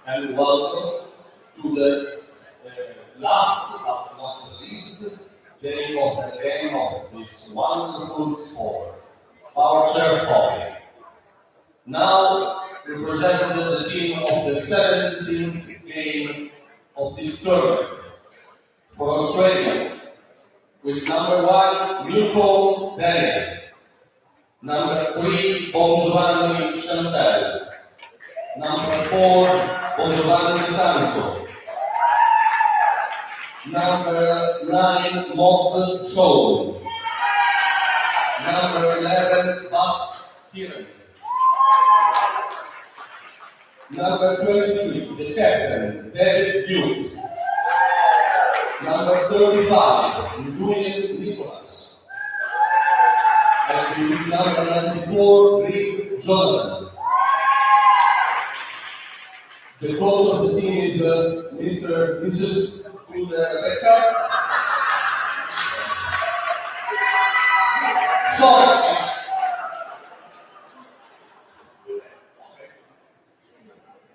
and welcome to the last but not the least day of the game of this wonderful sport, Powerchair Hockey. Now representing the team of the 17th game of this tournament for Australia, with number 1, Newcomb Daniel, number 3, Bongiovanni Chantel, number 4, Bongiovanni Santo, number 9, Mob Show, number 11, Bas Kieran, number 23, the captain, David Duke, number 35, Nguyen Nicholas, and with number 94, Rick Jordan. The coach of the team is Mrs. Rebecca. So,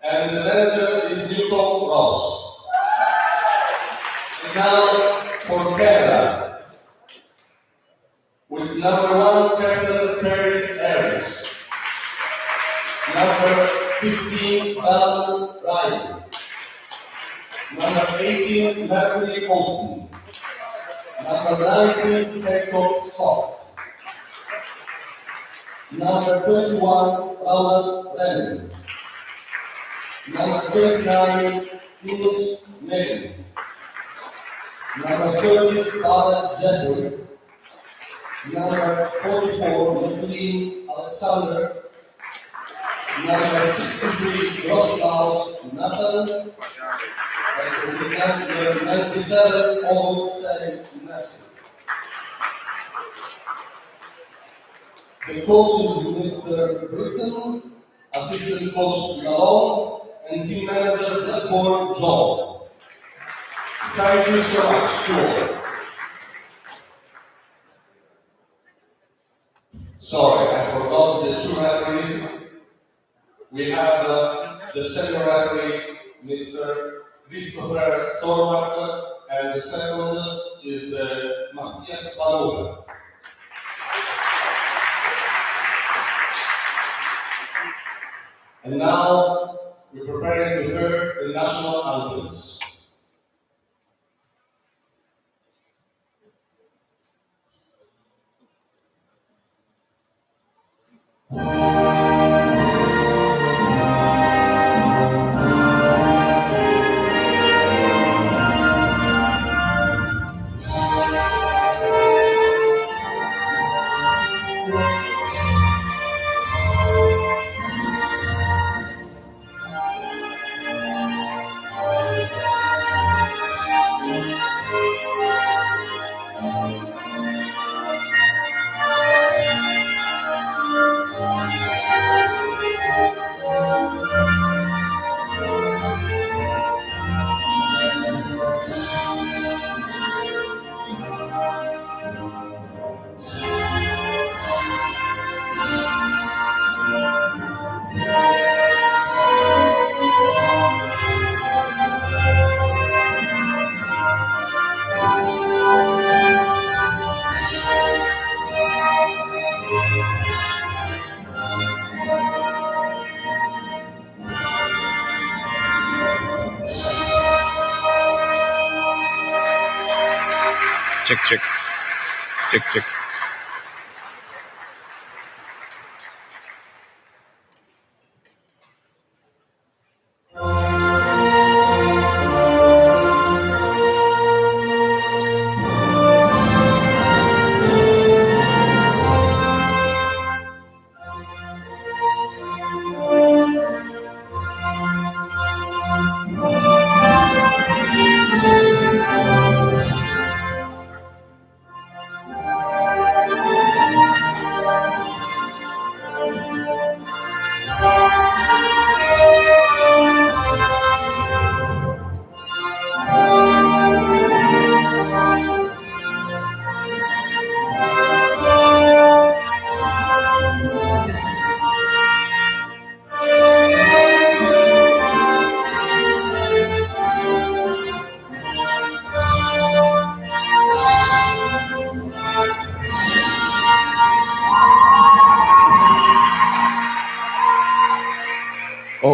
and the manager is Newcomb Ross. And now for Canada, with number 1, Captain Perry Harris, number 15, Alan Ryan, number 18, Melanie Austin, number 19, Keiko Scott, number 21, Alan Lennon, number 29, Ines Megan, number 30, Alan Jeffrey, number 44, McLean Alexander, number 63, Rosklaus Nathan, and number 97, Old Sally Nasty. The coach is Mr. Britton, assistant coach Malone, and team manager Blackboard John. Thank you so much to all. Sorry, I forgot the 2 referees. We have the second referee, Mr. Christopher Stormark, and the second is Matthias Palula. And now we're preparing to hear the national anthems. Check.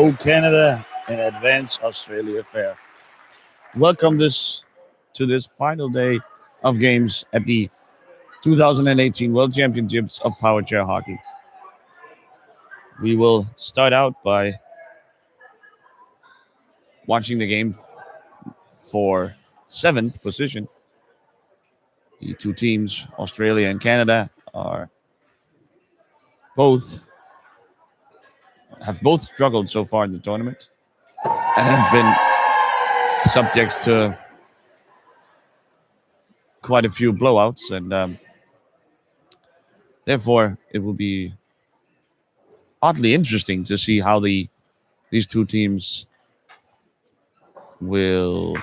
Go Canada and advance Australia fair. Welcome to this final day of games at the 2018 World Championships of Powerchair Hockey. We will start out by watching the game for seventh position. The two teams, Australia and Canada, both have both struggled so far in the tournament and have been subjects to quite a few blowouts, and therefore it will be oddly interesting to see how these two teams will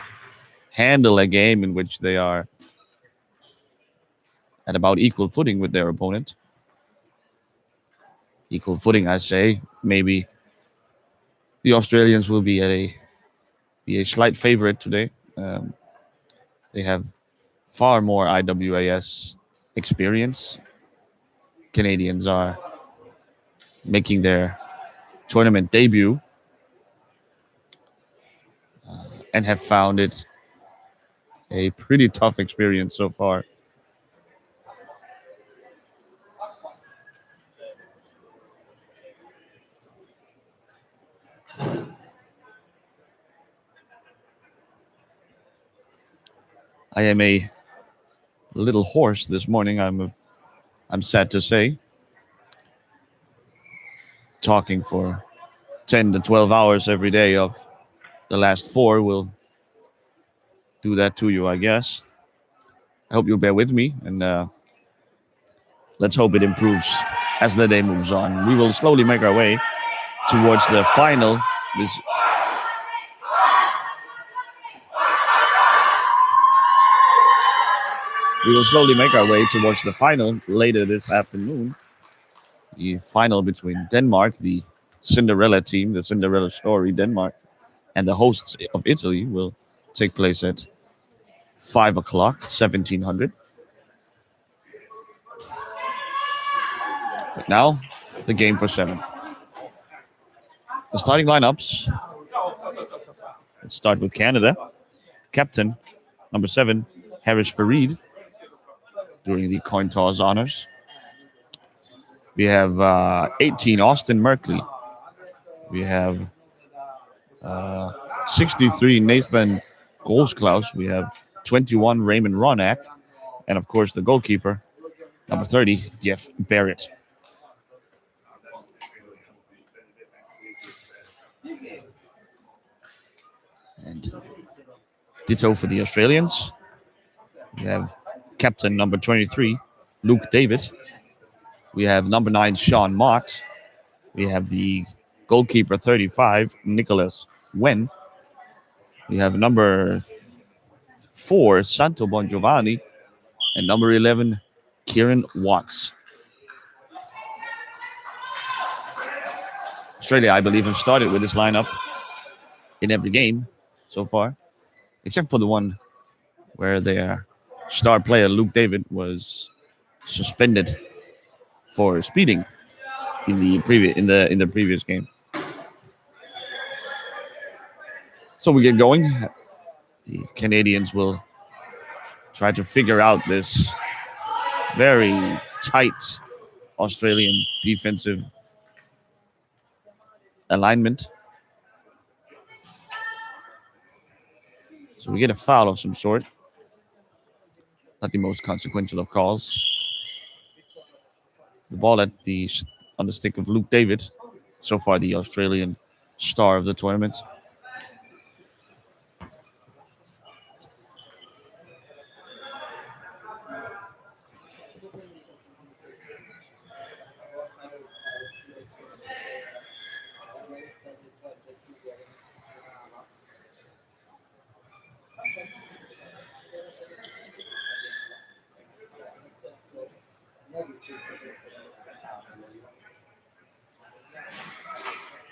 handle a game in which they are at about equal footing with their opponent. Equal footing, I say. Maybe the Australians will be a slight favorite today. They have far more IWAS experience. Canadians are making their tournament debut and have found it a pretty tough experience so far. I am a little hoarse this morning. I'm sad to say. Talking for 10 to 12 hours every day of the last 4 will do that to you, I guess. I hope you'll bear with me, and let's hope it improves as the day moves on. We will slowly make our way towards the final. We will slowly make our way towards the final later this afternoon. The final between Denmark, the Cinderella team, the Cinderella story, Denmark, and the hosts of Italy will take place at 5 o'clock, 1700. But now, the game for 7. The starting lineups. Let's start with Canada. Captain, number 7, Harish Farid, during the coin toss honors. We have 18, Austin Merkley. We have 63, Nathan Großklaus. We have 21, Raymond Ronak. And, of course, the goalkeeper, number 30, Jeff Barrett. And ditto for the Australians. We have captain number 23, Luke David. We have number 9, Sean Mott. We have the goalkeeper 35, Nicholas Wen. We have number 4, Santo Bongiovanni. And number 11, Kieran Watts. Australia, I believe, have started with this lineup in every game so far, except for the one where their star player, Luke David, was suspended for speeding in the previous game. So we get going. The Canadians will try to figure out this very tight Australian defensive alignment. So we get a foul of some sort. Not the most consequential of calls. The ball on the stick of Luke David, so far the Australian star of the tournament.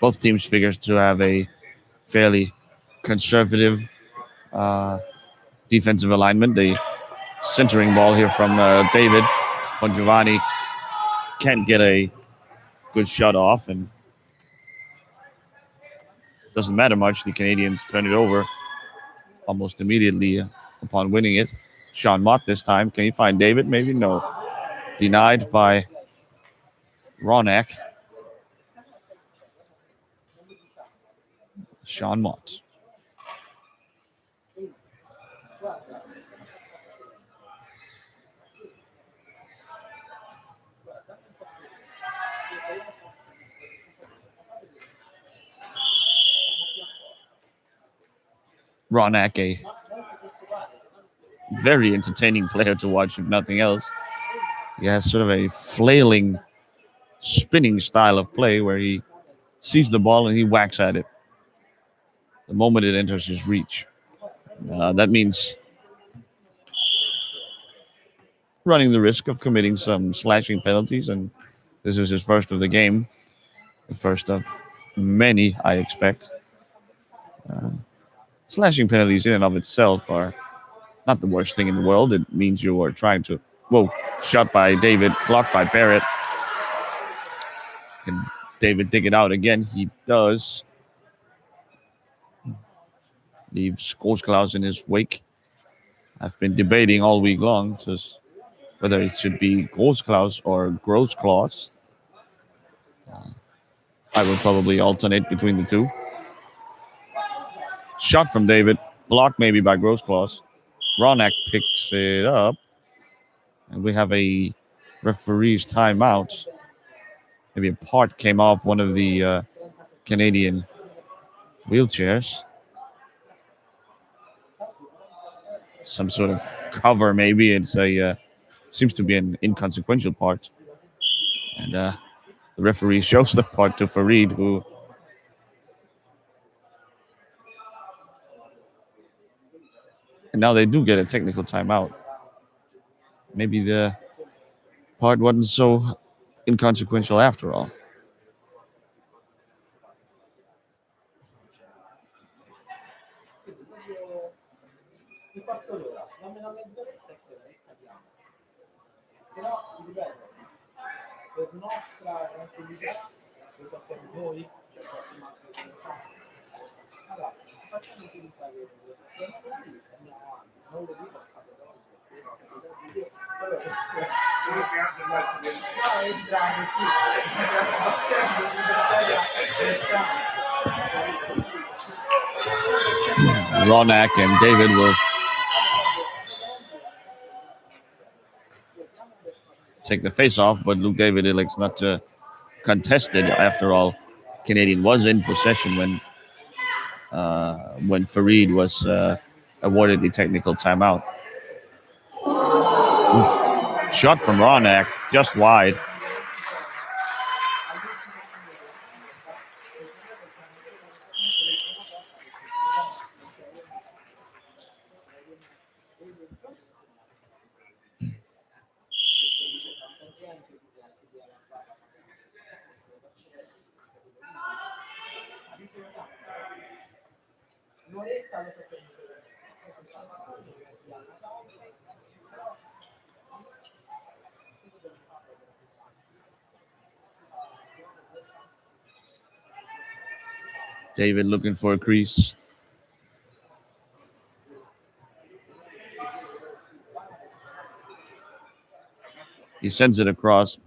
Both teams figure to have a fairly conservative defensive alignment. The centering ball here from David Bongiovanni can't get a good shot off, and doesn't matter much. The Canadians turn it over almost immediately upon winning it. Sean Mott this time. Can you find David? Maybe no. Denied by Ronak. Sean Mott. Ronak, a very entertaining player to watch, if nothing else. He has sort of a flailing, spinning style of play where he sees the ball and he whacks at it the moment it enters his reach. That means running the risk of committing some slashing penalties, and this is his first of the game, the first of many, I expect. Slashing penalties in and of itself are not the worst thing in the world. It means you are trying to... Whoa, shot by David, blocked by Barrett. Can David dig it out again? He does. Leaves Großklaus in his wake. I've been debating all week long whether it should be Großklaus or Großklaus. I would probably alternate between the two. Shot from David, blocked maybe by Großklaus. Ronak picks it up, and we have a referee's timeout. Maybe a part came off one of the Canadian wheelchairs. Some sort of cover, maybe. It's seems to be an inconsequential part. And the referee shows the part to Farid, who... And now they do get a technical timeout. Maybe the part wasn't so inconsequential after all. Ronak and David will take the face off, but Luke David elects not to contest it. After all, Canadian was in possession when Farid was awarded the technical timeout. Oof. Shot from Ronak, just wide. David looking for a crease. He sends it across.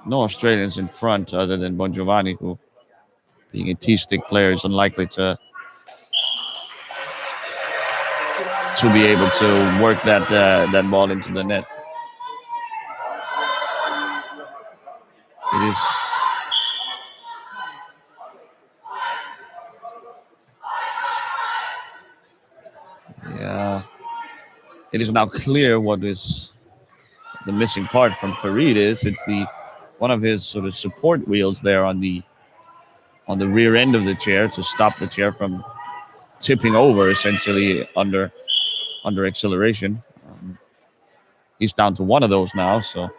No Australians in front other than Bon Giovanni, who, being a T-stick player, is unlikely to be able to work that ball into the net. It is... Yeah. It is now clear what is the missing part from Farid is. It's one of his sort of support wheels there on the rear end of the chair to stop the chair from tipping over, essentially under acceleration. He's down to one of those now, so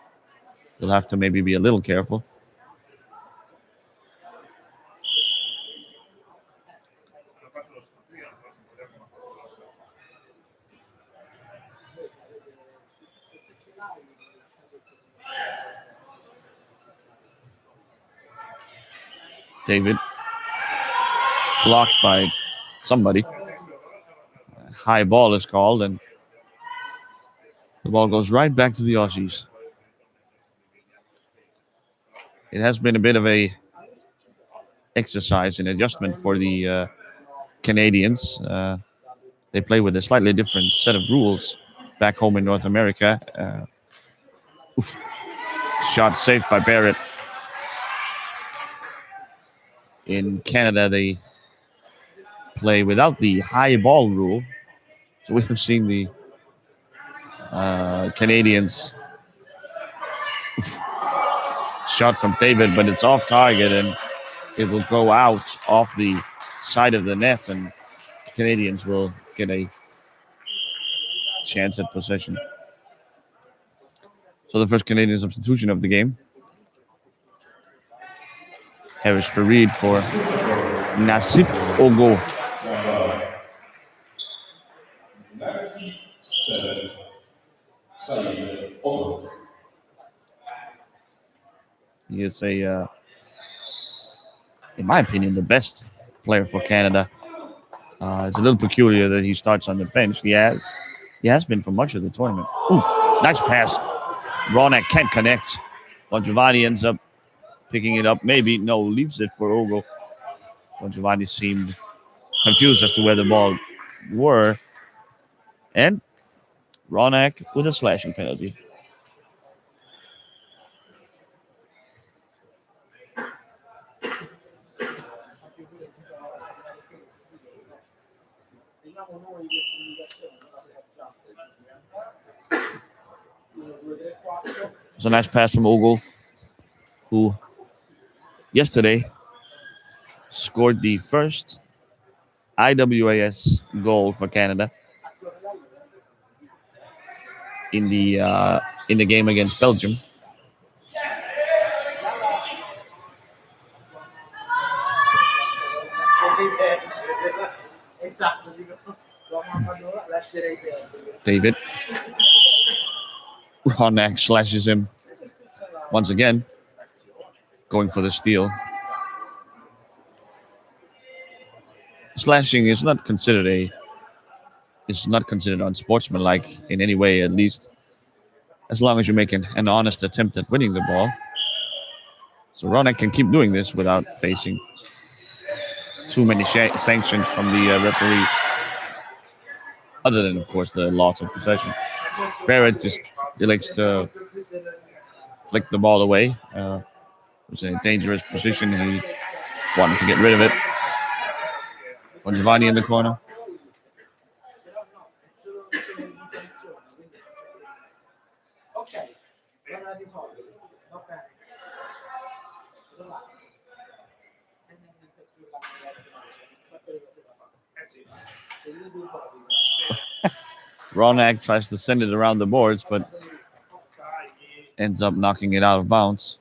he'll have to maybe be a little careful. David blocked by somebody. High ball is called, and the ball goes right back to the Aussies. It has been a bit of a exercise in adjustment for the Canadians. They play with a slightly different set of rules back home in North America. Shot saved by Barrett. In Canada, they play without the high ball rule. So we have seen the Canadians shot from David, but it's off target and it will go out off the side of the net, and the Canadians will get a chance at possession. So the first Canadian substitution of the game. Harris Farid for Nasib Ogo. 97. Saeed Ogo. He is in my opinion, the best player for Canada. It's a little peculiar that he starts on the bench. He has been for much of the tournament. Oof, nice pass. Ronak can't connect. Bongiovanni ends up picking it up. Maybe, no, leaves it for Ogo. Bongiovanni seemed confused as to where the ball were. And Ronak with a slashing penalty. It's a nice pass from Ogo, who yesterday scored the first IWAS goal for Canada in the game against Belgium. David. Ronak slashes him once again, going for the steal. Slashing is not considered unsportsmanlike in any way, at least as long as you make an honest attempt at winning the ball. So Ronak can keep doing this without facing too many sanctions from the referees, other than, of course, the loss of possession. Barrett just elects to flick the ball away. It was a dangerous position. He wanted to get rid of it. Bongiovanni in the corner. Ronak tries to send it around the boards, but ends up knocking it out of bounds.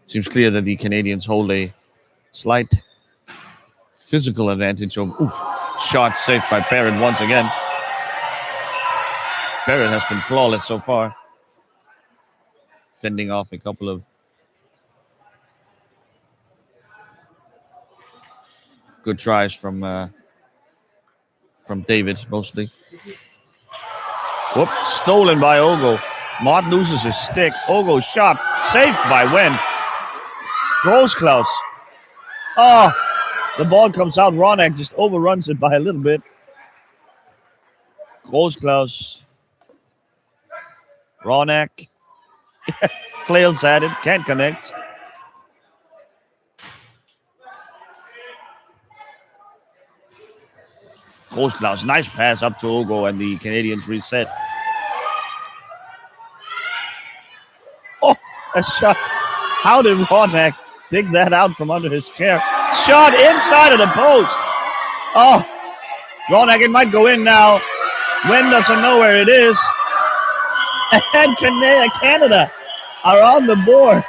Seems clear that the Canadians hold a slight physical advantage. Shot saved by Barrett once again. Barrett has been flawless so far, fending off a couple of good tries from David, mostly. Whoop, stolen by Ogo. Mott loses his stick. Ogo shot, saved by Wen. Grossklaus. Oh, the ball comes out. Ronak just overruns it by a little bit. Grossklaus. Ronak flails at it, can't connect. Grossklaus, nice pass up to Ogo, and the Canadians reset. Oh, a shot. How did Ronak dig that out from under his chair? Shot inside of the post. Oh, Ronak, it might go in now. Wen doesn't know where it is. And Canada are on the board.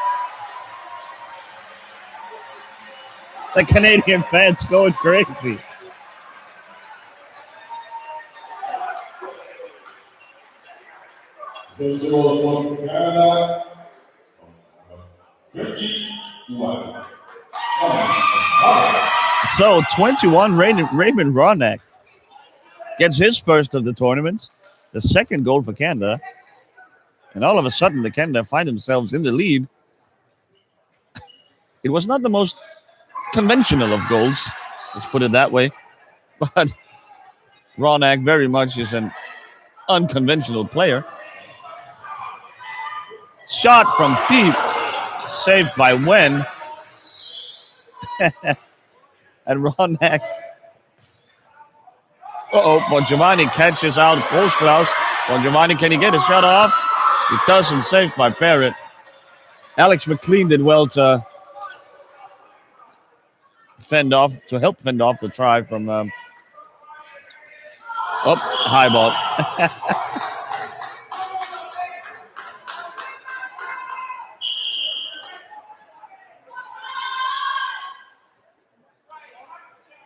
The Canadian fans going crazy. First goal from Canada, 21. So 21, Raymond Ronak gets his first of the tournament, the second goal for Canada. And all of a sudden, the Canada find themselves in the lead. It was not the most conventional of goals, let's put it that way. But Ronak very much is an unconventional player. Shot from deep, saved by Wen. And Ronak. Bongiovanni catches out Großklaus. Bongiovanni, can he get a shot off? It doesn't, saved by Barrett. Alex McLean did well to help fend off the try from high ball.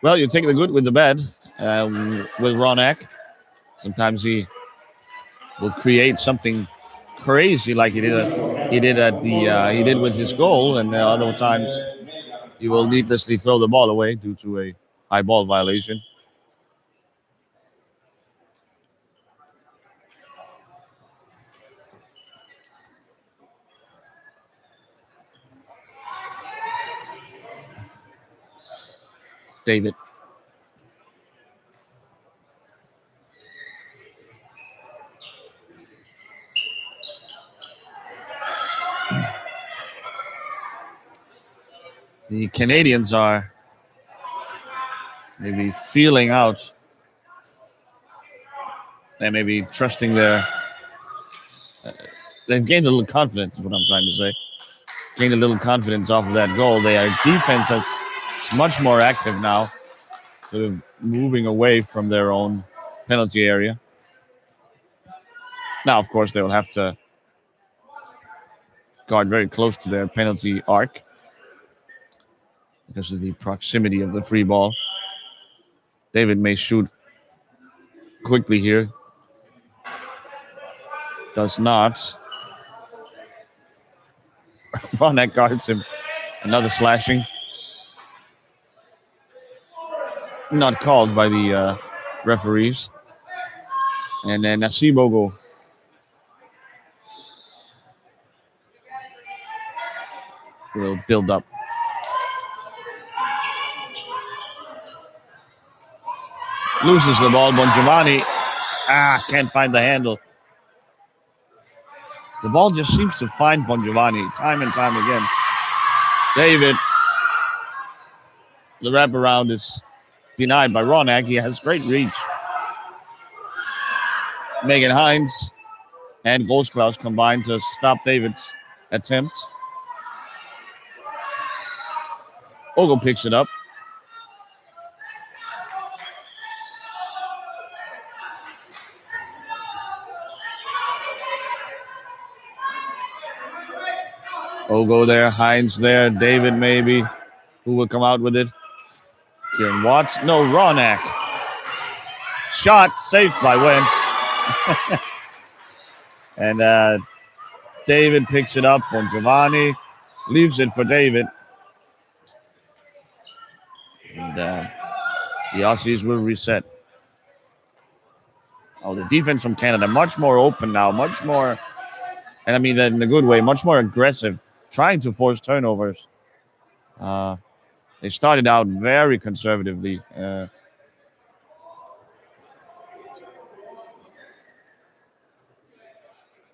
Well, you take the good with the bad with Ronak. Sometimes he will create something crazy like he did with his goal, and other times he will needlessly throw the ball away due to a high ball violation. David. The Canadians are maybe feeling out and maybe trusting they've gained a little confidence is what I'm trying to say. Gained a little confidence off of that goal. Their defense is much more active now, sort of moving away from their own penalty area. Now, of course, they will have to guard very close to their penalty arc because of the proximity of the free ball. David may shoot quickly here. Does not. Ronak guards him. Another slashing. Not called by the referees. And then Nasibogo will build up. Loses the ball. Bongiovanni. Can't find the handle. The ball just seems to find Bongiovanni time and time again. David. The wraparound is denied by Ronak. He has great reach. Megan Hines and Großklaus combined to stop David's attempt. Ogle picks it up. Ogle there, Hines there, David maybe. Who will come out with it? Kieran Watts. No, Ronak. Shot saved by Wen. And David picks it up. Bongiovanni leaves it for David. And the Aussies will reset. The defense from Canada, much more open now, much more, and I mean that in a good way, much more aggressive, trying to force turnovers. They started out very conservatively.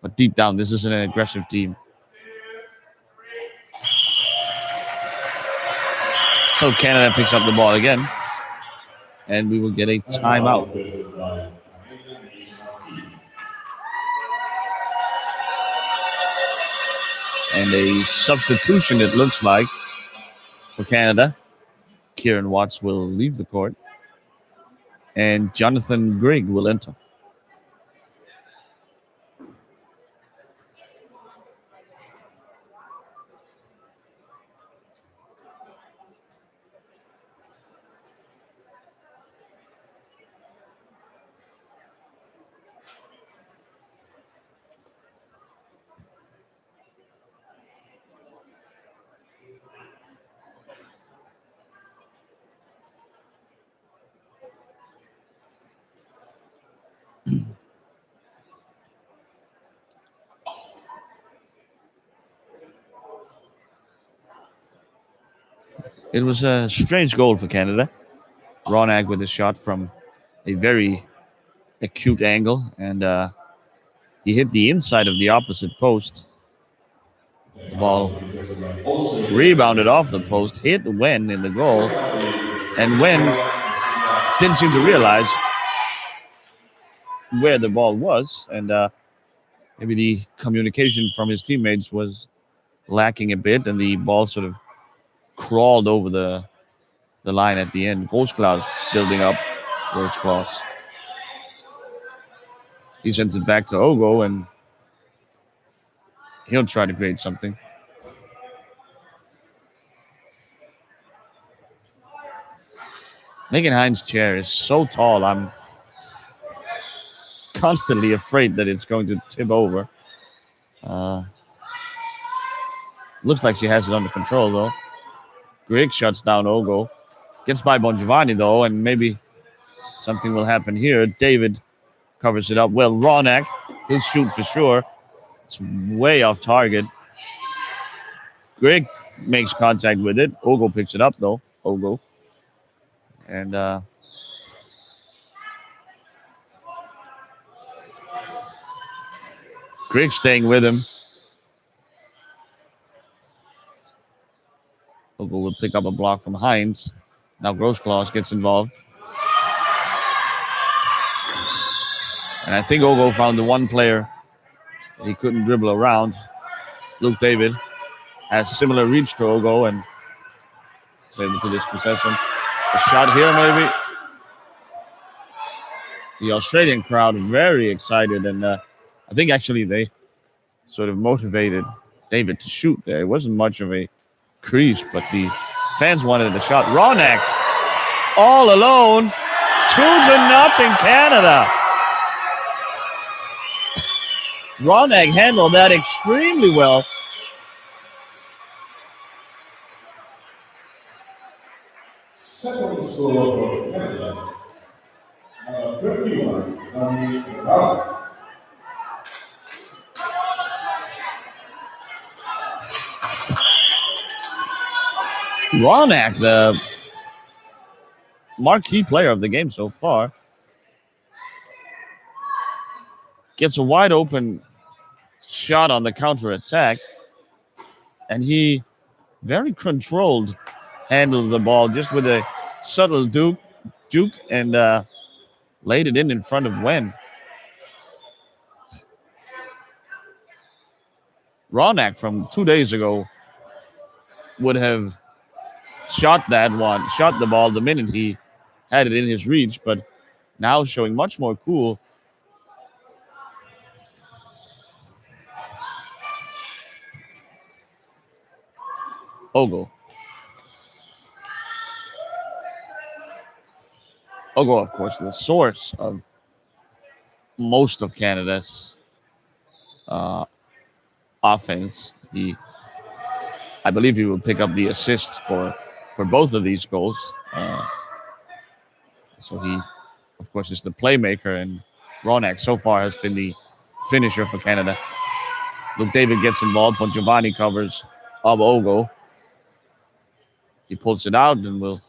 But deep down, this is an aggressive team. So Canada picks up the ball again. And we will get a timeout. And a substitution, it looks like, for Canada. Kieran Watts will leave the court. And Jonathan Grigg will enter. It was a strange goal for Canada. Ronak with a shot from a very acute angle, and he hit the inside of the opposite post. The ball rebounded off the post, hit Wen in the goal, and Wen didn't seem to realize where the ball was, and maybe the communication from his teammates was lacking a bit, and the ball sort of crawled over the line at the end. Großklaus building up. Großklaus. He sends it back to Ogo, and he'll try to create something. Megan Hines' chair is so tall, I'm constantly afraid that it's going to tip over. Looks like she has it under control, though. Greg shuts down Ogo. Gets by Bongiovanni, though, and maybe something will happen here. David covers it up well. Ronak, he'll shoot for sure. It's way off target. Greg makes contact with it. Ogo picks it up, though. Ogo. And Greg staying with him. Ogo will pick up a block from Hines. Now Großklaus gets involved. And I think Ogo found the one player that he couldn't dribble around. Luke David has similar reach to Ogo and is able to dispossess him. A shot here, maybe. The Australian crowd very excited, and I think actually they sort of motivated David to shoot there. It wasn't much of a crease, but the fans wanted a shot. Ronak all alone, 2-0 Canada. Ronak handled that extremely well. Second score for Canada. 31, Ronak. Ronak, the marquee player of the game so far, gets a wide open shot on the counter attack, and he very controlled handled the ball just with a subtle juke and laid it in front of Wen. Ronak from 2 days ago would have shot the ball the minute he had it in his reach, but now showing much more cool. Ogo, of course, the source of most of Canada's offense. I believe he will pick up the assist for both of these goals. So he, of course, is the playmaker, and Ronak so far has been the finisher for Canada. Luke David gets involved, but Giovanni covers up Ogo. He pulls it out and will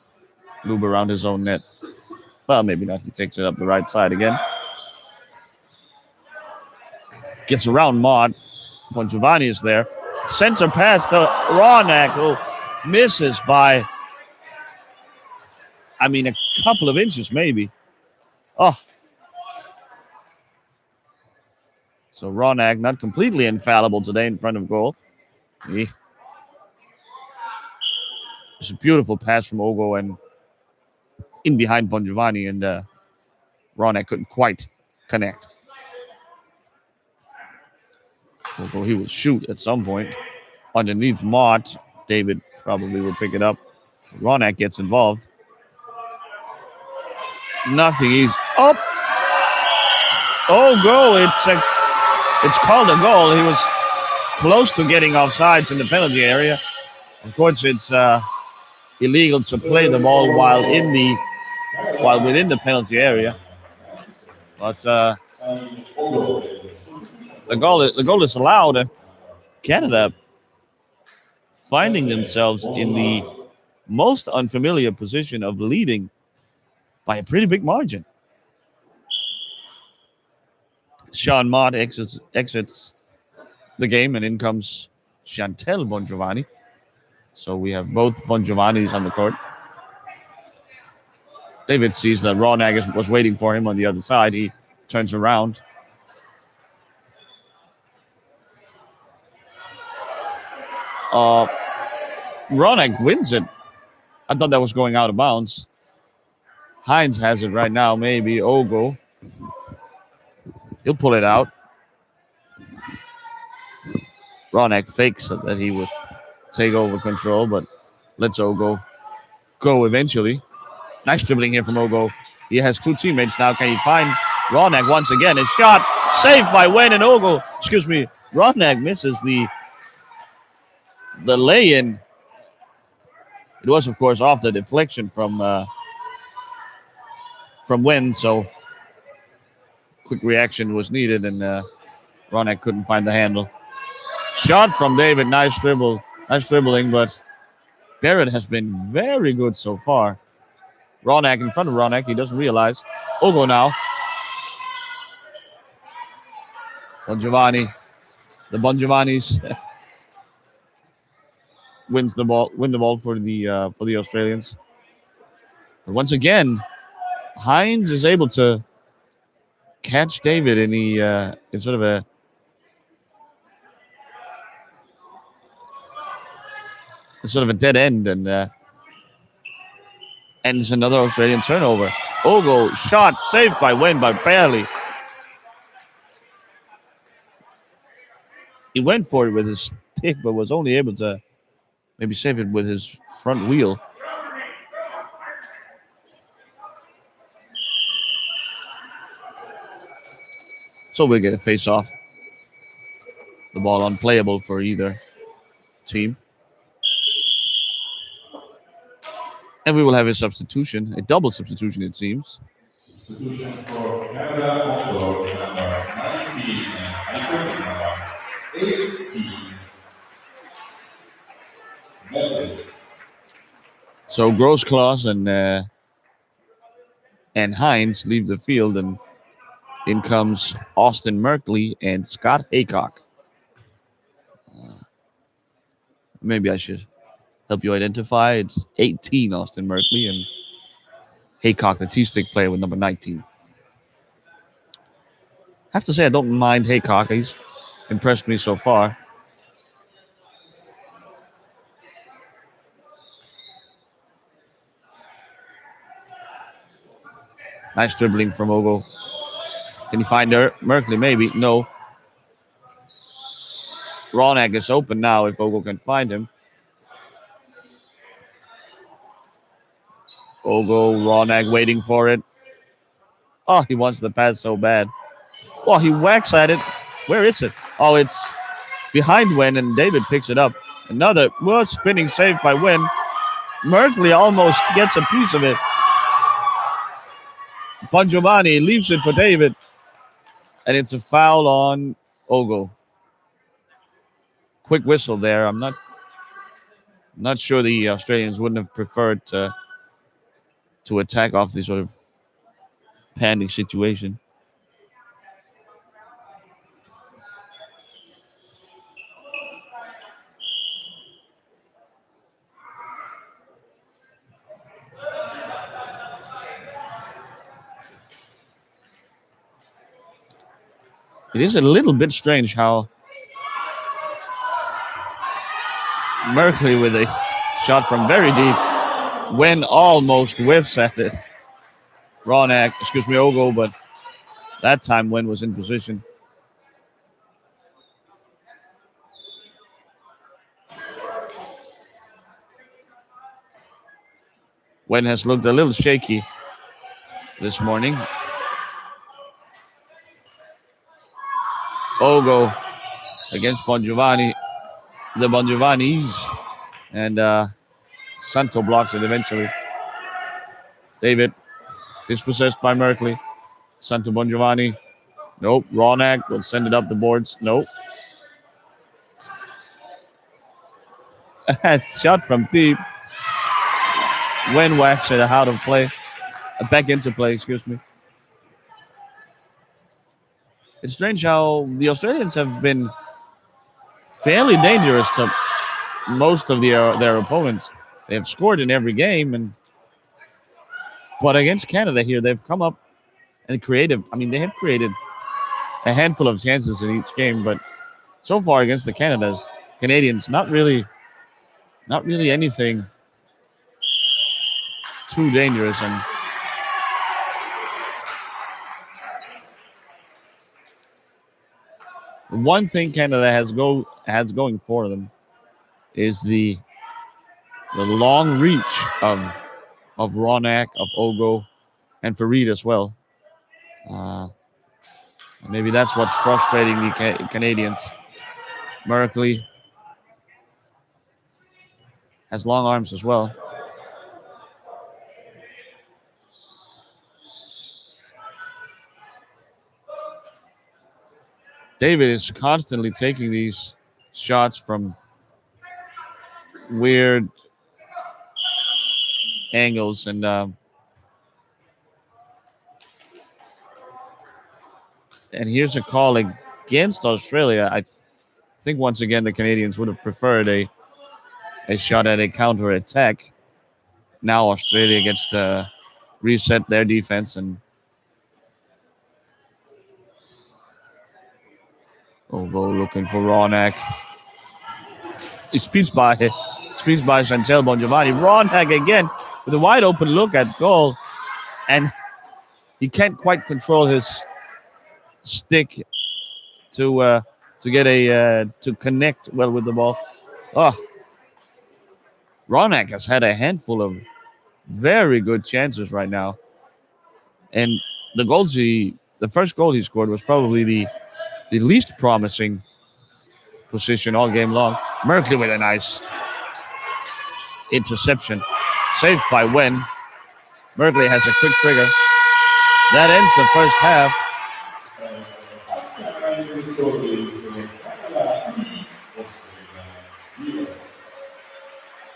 loop around his own net. Well, maybe not. He takes it up the right side again. Gets around Mott. Bongiovanni is there. Center pass to Ronak, who misses by, a couple of inches maybe. Oh. So Ronak not completely infallible today in front of goal. It's a beautiful pass from Ogo and in behind Bongiovanni, and Ronak couldn't quite connect. Although he will shoot at some point. Underneath Mott, David probably will pick it up. Ronak gets involved. Nothing. He's up. Ogo, it's called a goal. He was close to getting offsides in the penalty area. Of course, it's illegal to play the ball while within the penalty area. But the goal is allowed. Canada finding themselves in the most unfamiliar position of leading by a pretty big margin. Sean Mott exits the game, and in comes Chantel Bongiovanni. So we have both Bongiovannis on the court. David sees that Ronak was waiting for him on the other side. He turns around. Ronak wins it. I thought that was going out of bounds. Hines has it right now, maybe. Ogo. He'll pull it out. Ronak fakes that he would take over control, but lets Ogo go eventually. Nice dribbling here from Ogo. He has two teammates now. Can he find Ronak once again? His shot saved by Wen, and Ogo. Excuse me. Ronak misses the lay-in. It was, of course, off the deflection from Wen, so quick reaction was needed, and Ronak couldn't find the handle. Shot from David. Nice dribbling, but Barrett has been very good so far. Ronak in front of Ronak. He doesn't realize. Ogo now. Bongiovanni. The Bongiovannis win the ball for the Australians. But once again, Hines is able to catch David in sort of a dead end, and ends another Australian turnover. Ogo shot saved by Wen, but barely. He went for it with his stick, but was only able to maybe save it with his front wheel. So we'll get a face-off. The ball unplayable for either team. And we will have a substitution, a double substitution, it seems. Substitution for Canada on court, number 19 and number 18. So Grosclaws and Hines leave the field, and in comes Austin Merkley and Scott Haycock. Maybe I should help you identify. It's 18, Austin Merkley, and Haycock, the T-stick player with number 19. I have to say I don't mind Haycock. He's impressed me so far. Nice dribbling from Ogo. Can he find her? Merkley, maybe. No. Ronak is open now if Ogo can find him. Ogo, Ronak waiting for it. Oh, he wants the pass so bad. Oh, he whacks at it. Where is it? Oh, it's behind Wen, and David picks it up. Another spinning save by Wen. Merkley almost gets a piece of it. Bongiovanni leaves it for David, and it's a foul on Ogo. Quick whistle there. I'm not sure the Australians wouldn't have preferred to attack off this sort of panic situation. It is a little bit strange how Merkley with a shot from very deep, Wen almost whiffs at it. Ogo, but that time Wen was in position. Wen has looked a little shaky this morning. Ogo against Bongiovanni, the Bongiovannis, and Santo blocks it eventually. David dispossessed by Merkley. Santo Bongiovanni. Nope. Ronak will send it up the boards. Nope. Shot from deep. when wax it out of play, back into play. Excuse me. It's strange how the Australians have been fairly dangerous to most of their opponents. They have scored in every game, but against Canada here, they've come up and creative. I mean, they have created a handful of chances in each game, but so far against the Canadians, not really anything too dangerous. And one thing Canada has going for them is the long reach of Ronak, of Ogo, and Farid as well. Maybe that's what's frustrating the Canadians. Merkley has long arms as well. David is constantly taking these shots from weird angles, and here's a call against Australia. I think once again the Canadians would have preferred a shot at a counter attack. Now Australia gets to reset their defense, and Ogo looking for Ronak. He speeds by Chantel Bongiovanni. Ronak again with a wide open look at goal, and he can't quite control his stick to get to connect well with the ball. Oh, Ronak has had a handful of very good chances right now, and the first goal he scored was probably the least promising position all game long. Merkley with a nice interception, saved by Wen. Merkley has a quick trigger. That ends the first half.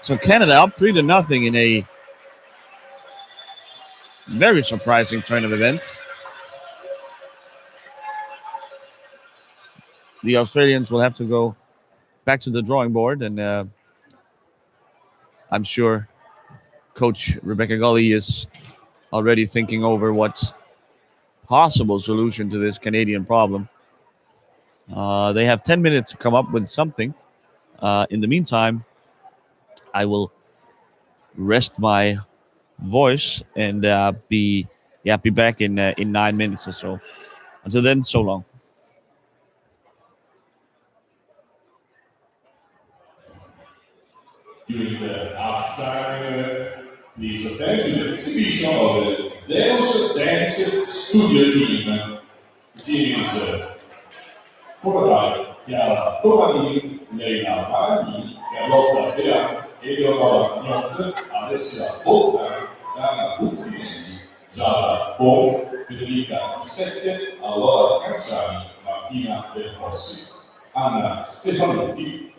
So Canada up 3-0 in a very surprising turn of events. The Australians will have to go back to the drawing board, and I'm sure Coach Rebecca Gully is already thinking over what's possible solution to this Canadian problem. They have 10 minutes to come up with something. In the meantime, I will rest my voice and be back in 9 minutes or so. Until then, so long. During the halftime, please attend to the exhibition of the Zeus Dance Studio Team. The team is Coraline, Chiara Tovani, Leila Magni, Carlotta Bea, Eleonora Gnocchi, Alessia Bozza, Dana Buzzinelli, Giada Bo, Federica Sette, Allora Cacciani, Martina Del Rossi, Anna Stefanotti.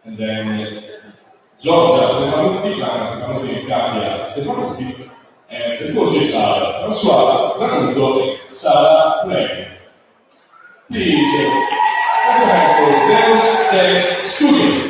And then Giorgia Stefanotti, Gianna Stefanotti, Gaia Stefanotti, and the coaches are François Zanudo and Sarah Plain. Please, clap your hands for Zeus Dance Studio.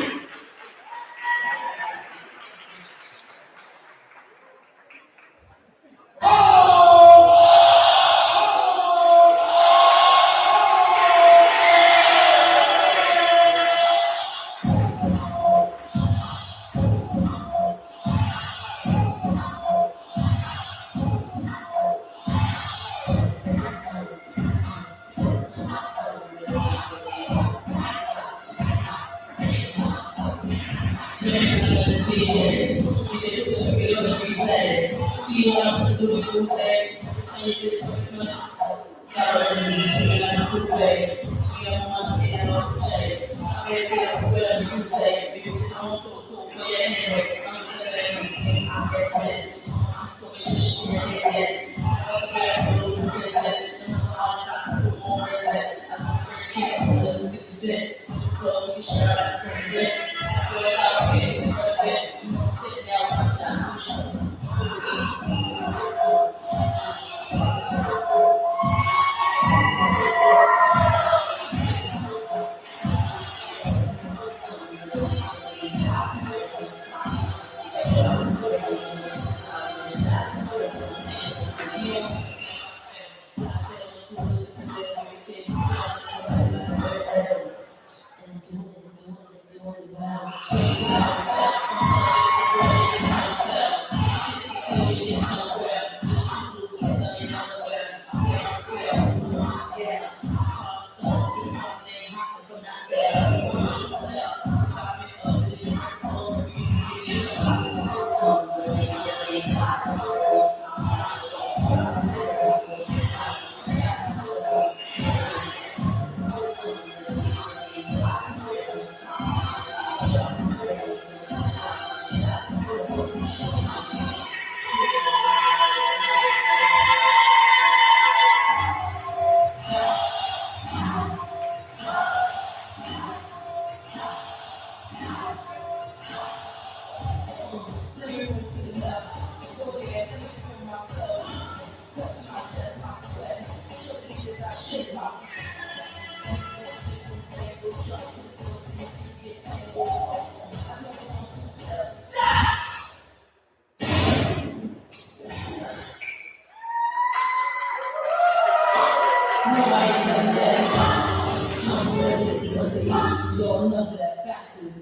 So enough of that passive.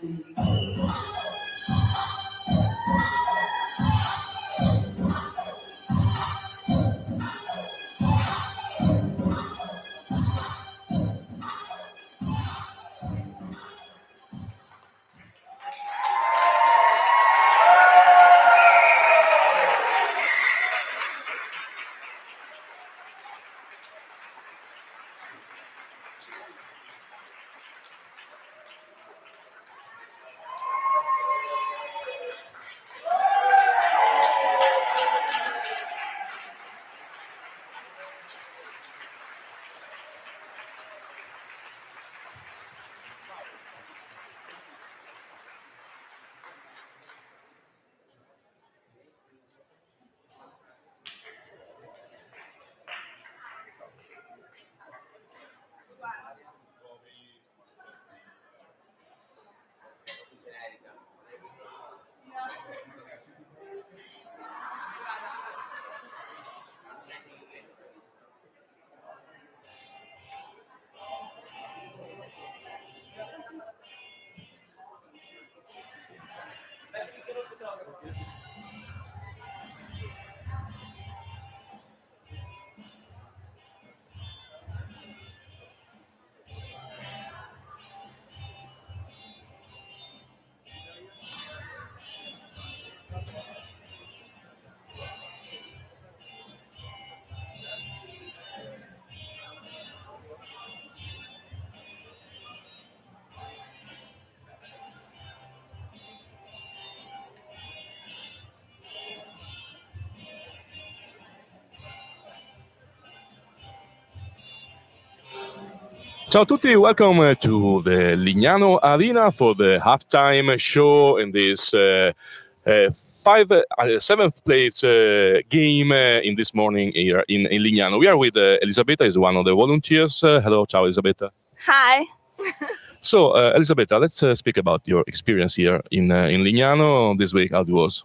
Ciao a tutti, welcome to the Lignano Arena for the halftime show in this seventh place game in this morning here in Lignano. We are with Elisabetta, is one of the volunteers. Hello, ciao Elisabetta. Hi. So, Elisabetta, let's speak about your experience here in Lignano this week. How it was?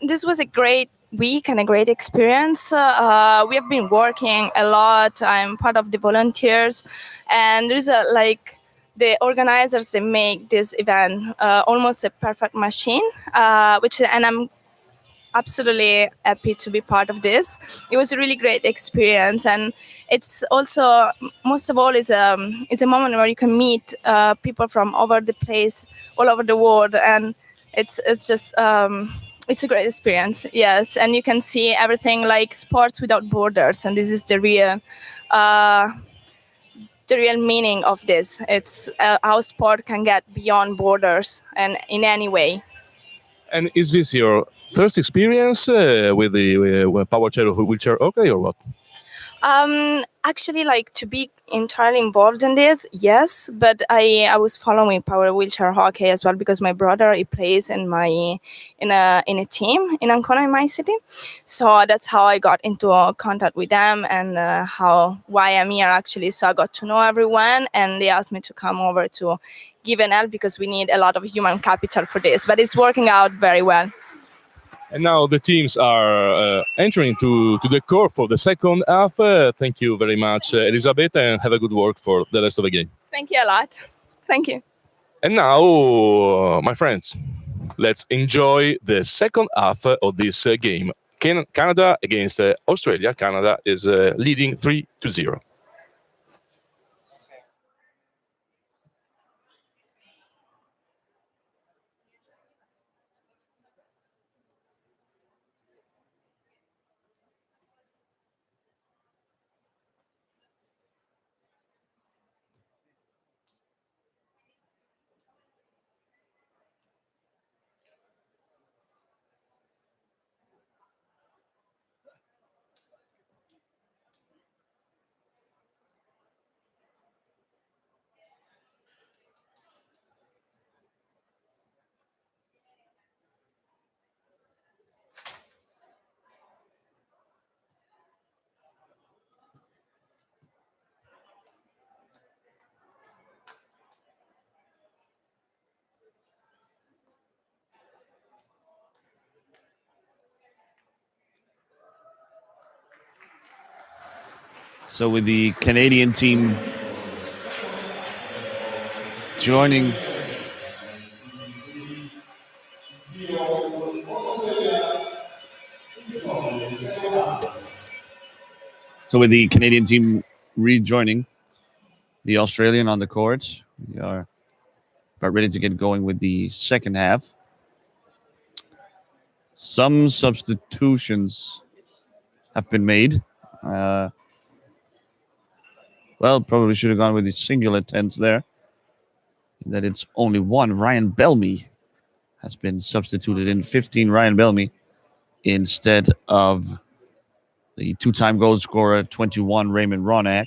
This was a great week and a great experience. We have been working a lot. I'm part of the volunteers, and there's the organizers. They make this event almost a perfect machine, and I'm absolutely happy to be part of this. It was a really great experience, and it's also most of all is a moment where you can meet people from over the place, all over the world, and it's just it's a great experience. Yes, and you can see everything like sports without borders, and this is the real meaning of this. It's how sport can get beyond borders and in any way. And is this your first experience with the Powerchair of wheelchair hockey or what? Actually, to be entirely involved in this, yes, but I was following power wheelchair hockey as well because my brother, he plays in a team in Ancona in my city, so that's how I got into contact with them and why I'm here actually. So I got to know everyone, and they asked me to come over to give an help because we need a lot of human capital for this, but it's working out very well. And now the teams are entering to the court for the second half. Thank you very much, Elisabetta, and have a good work for the rest of the game. Thank you a lot. Thank you. And now, my friends, let's enjoy the second half of this game. Canada against Australia. Canada is leading 3-0. So with the Canadian team joining. So with the Canadian team rejoining the Australian on the court, we are about ready to get going with the second half. Some substitutions have been made. Well, probably should have gone with the singular tense there. That it's only one. Ryan Bellamy has been substituted in 15. Ryan Bellamy instead of the two-time goal scorer 21 Raymond Ronak.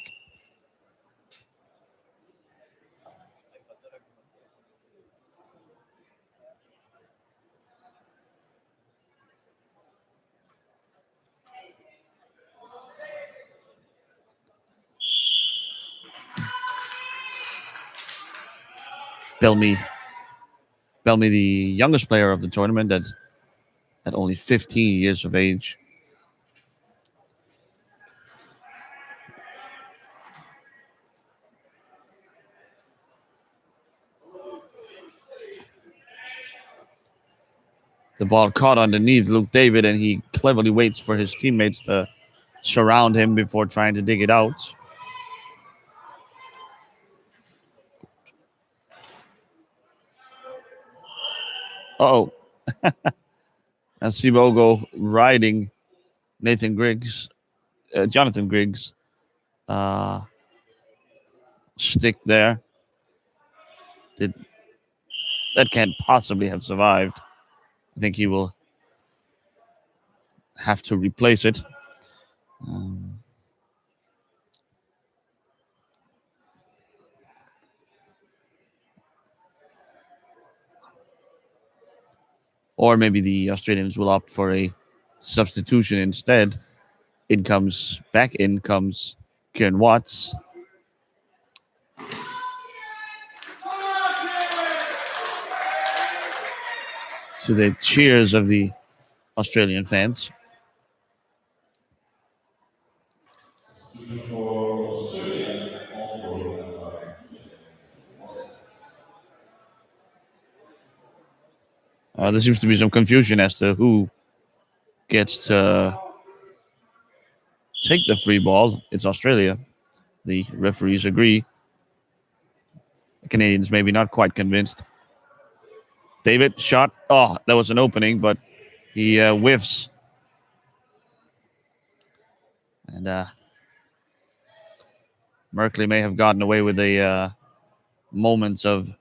Bellamy, the youngest player of the tournament at only 15 years of age. The ball caught underneath Luke David, and he cleverly waits for his teammates to surround him before trying to dig it out. Uh-oh. And Sibogo riding Jonathan Griggs. Stick there. That can't possibly have survived. I think he will have to replace it. Or maybe the Australians will opt for a substitution instead. Back in comes Kieran Watts. To the cheers of the Australian fans. There seems to be some confusion as to who gets to take the free ball. It's Australia. The referees agree. The Canadians maybe not quite convinced. David shot. Oh, that was an opening, but he whiffs. And Merkley may have gotten away with a moment of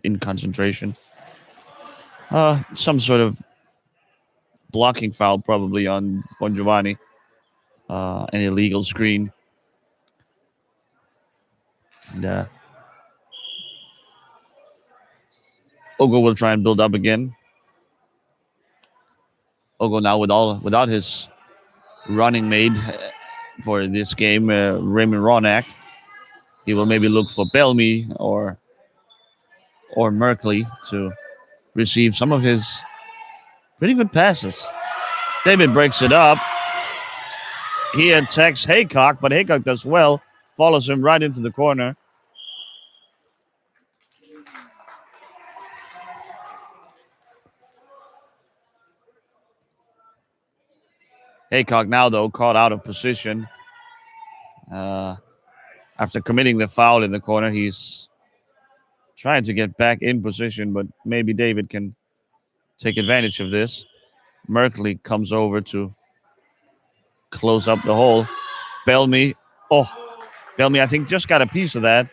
inconcentration. Some sort of blocking foul probably on Bongiovanni. An illegal screen. And Ogo will try and build up again. Ogo now without his running mate for this game, Raymond Ronak. He will maybe look for Bellamy or Merkley to receive some of his pretty good passes. David breaks it up. He attacks Haycock, but Haycock does well. Follows him right into the corner. Haycock now, though, caught out of position. After committing the foul in the corner, he's trying to get back in position, but maybe David can take advantage of this. Merkley comes over to close up the hole. Bellamy, I think just got a piece of that,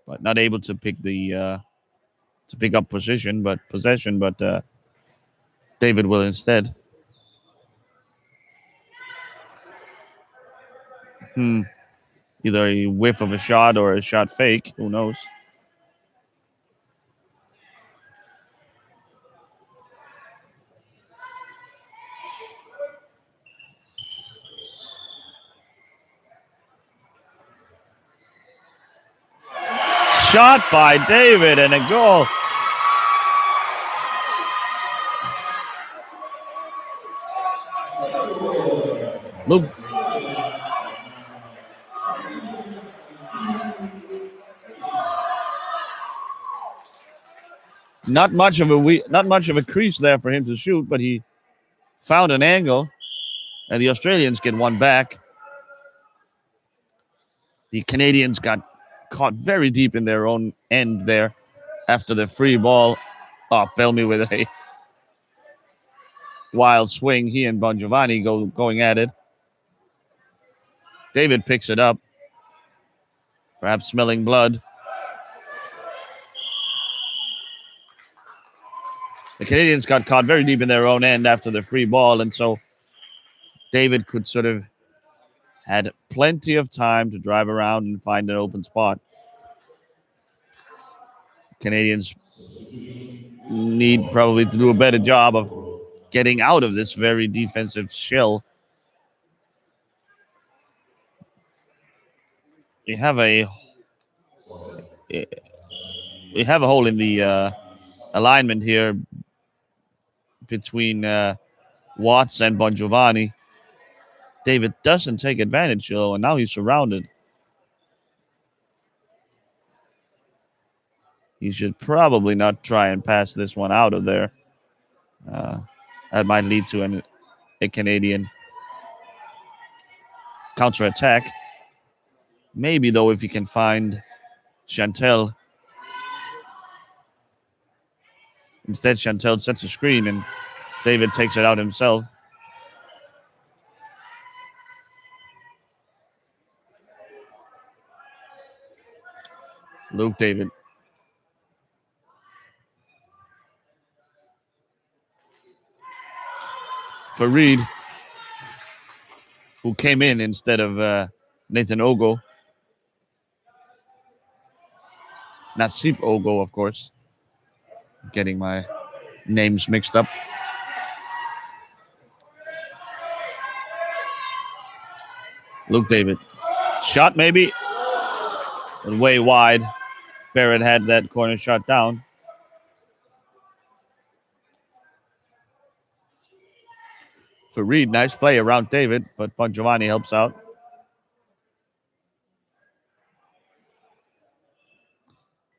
but not able to pick up possession. But David will instead. Either a whiff of a shot or a shot fake. Who knows? Shot by David and a goal. Luke. Not much of a crease there for him to shoot, but he found an angle, and the Australians get one back. The Canadians got caught very deep in their own end there after the free ball. Oh, Bellamy with a wild swing. He and Bongiovanni going at it. David picks it up, perhaps smelling blood. The Canadians got caught very deep in their own end after the free ball, and so David could sort of had plenty of time to drive around and find an open spot. Canadians need probably to do a better job of getting out of this very defensive shell. We have a hole in the alignment here between Watts and Bongiovanni. David doesn't take advantage, though, and now he's surrounded. He should probably not try and pass this one out of there. That might lead to a Canadian counterattack. Maybe, though, if he can find Chantel. Instead, Chantel sets a screen, and David takes it out himself. Luke David. Farid, who came in instead of Nathan Ogo. Nasib Ogo, of course. Getting my names mixed up. Luke David. Shot maybe. But way wide. Barrett had that corner shot down. Farid, nice play around David, but Bongiovanni helps out.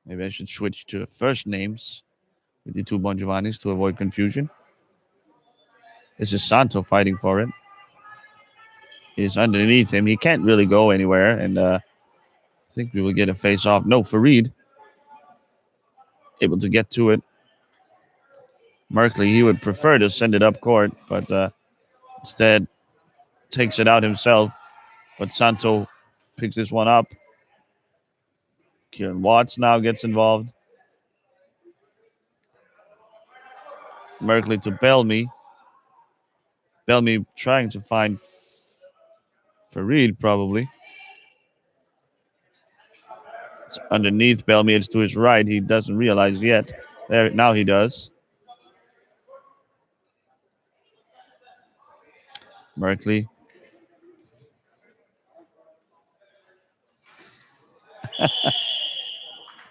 Maybe I should switch to first names with the two Bongiovannis to avoid confusion. This is Santo fighting for it. He's underneath him. He can't really go anywhere, and I think we will get a face-off. No, Farid able to get to it. Merkley, he would prefer to send it up court, but instead takes it out himself. But Santo picks this one up. Kieran Watts now gets involved. Merkley to Bellamy. Bellamy trying to find Farid, probably. It's underneath Bellamy. It's to his right. He doesn't realize yet. There, now he does. Merkley.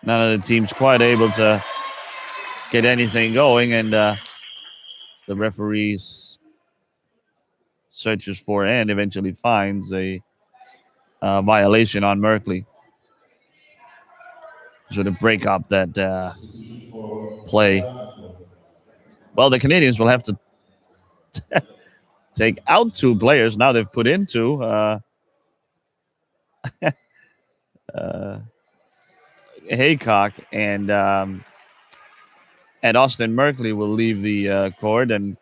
None of the teams quite able to get anything going, and the referees searches for and eventually finds a violation on Merkley. So to break up that play. Well, the Canadians will have to take out two players. Now they've put in two. Haycock and Austin Merkley will leave the court, and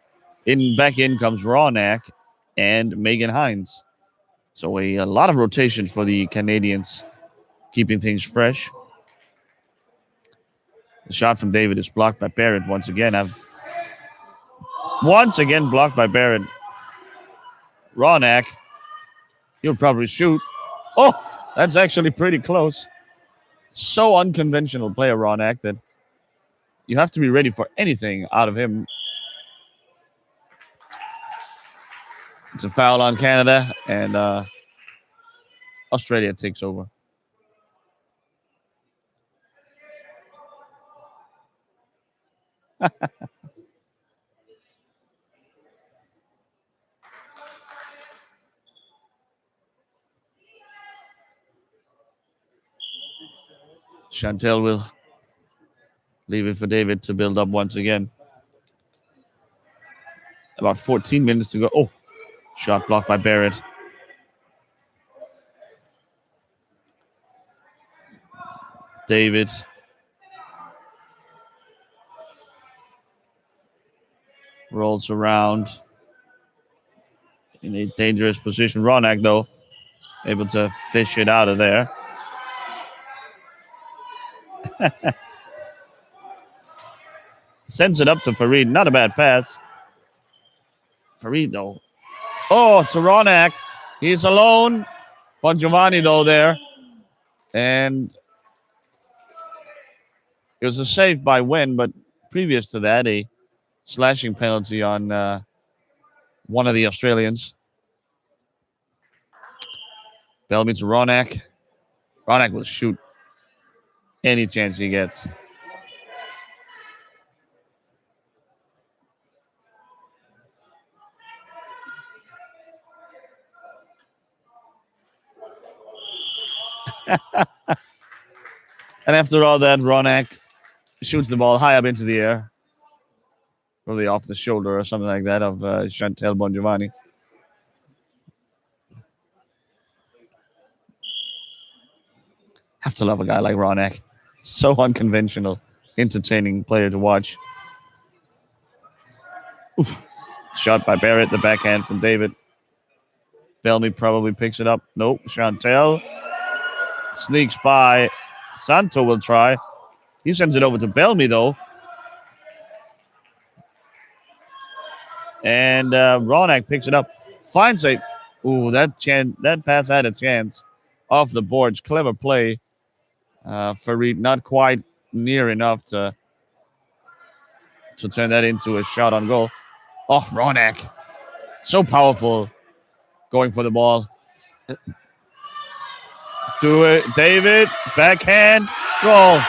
back in comes Ronak and Megan Hines. So a lot of rotation for the Canadians, keeping things fresh. The shot from David is blocked by Barrett once again. Once again blocked by Barrett. Ronak, he'll probably shoot. Oh, that's actually pretty close. So unconventional player, Ronak, that you have to be ready for anything out of him. It's a foul on Canada, and Australia takes over. Chantel will leave it for David to build up once again. About 14 minutes to go. Oh, shot blocked by Barrett. David. Rolls around in a dangerous position. Ronak, though, able to fish it out of there. Sends it up to Farid. Not a bad pass. Farid, though. Oh, to Ronak. He's alone. Bongiovanni, though, there. And it was a save by Wen, but previous to that, a slashing penalty on one of the Australians. Bellamy to Ronak. Ronak will shoot any chance he gets. And after all that, Ronak shoots the ball high up into the air. Probably off the shoulder or something like that of Chantel Bongiovanni. Have to love a guy like Ronak. So unconventional, entertaining player to watch. Oof. Shot by Barrett, the backhand from David. Bellamy probably picks it up. Nope, Chantel sneaks by. Santo will try. He sends it over to Bellamy, though. And Ronak picks it up. Finds a... Ooh, that pass had a chance. Off the boards. Clever play. Farid not quite near enough to turn that into a shot on goal. Oh, Ronak. So powerful. Going for the ball. Do it. David. Backhand. Goal.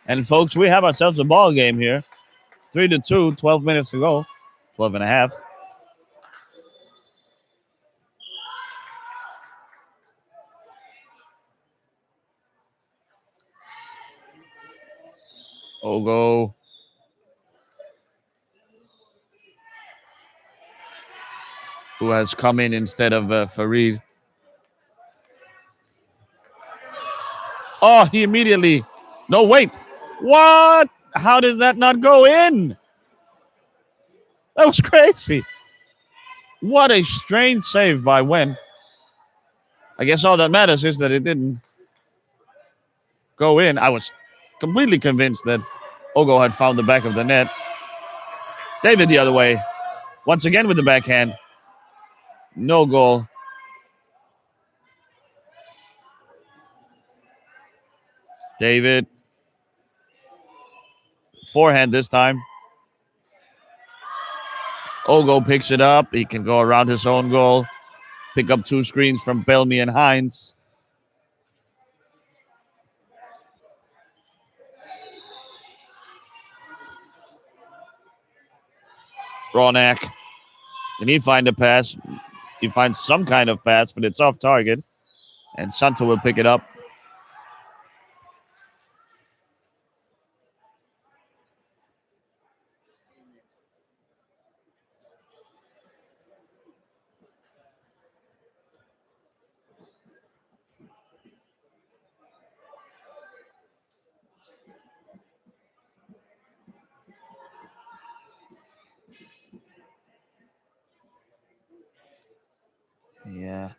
And folks, we have ourselves a ball game here. 3-2, 12 minutes to go. 12 and a half. Ogo. Who has come in instead of Farid. Oh, he immediately... No, wait. What? How does that not go in? That was crazy. What a strange save by Wen. I guess all that matters is that it didn't go in. I was completely convinced that Ogo had found the back of the net. David the other way. Once again with the backhand. No goal. David. Forehand this time. Ogo picks it up. He can go around his own goal. Pick up two screens from Bellamy and Hines. Ronak. Can he find a pass? He finds some kind of pass, but it's off target. And Santo will pick it up. Yeah.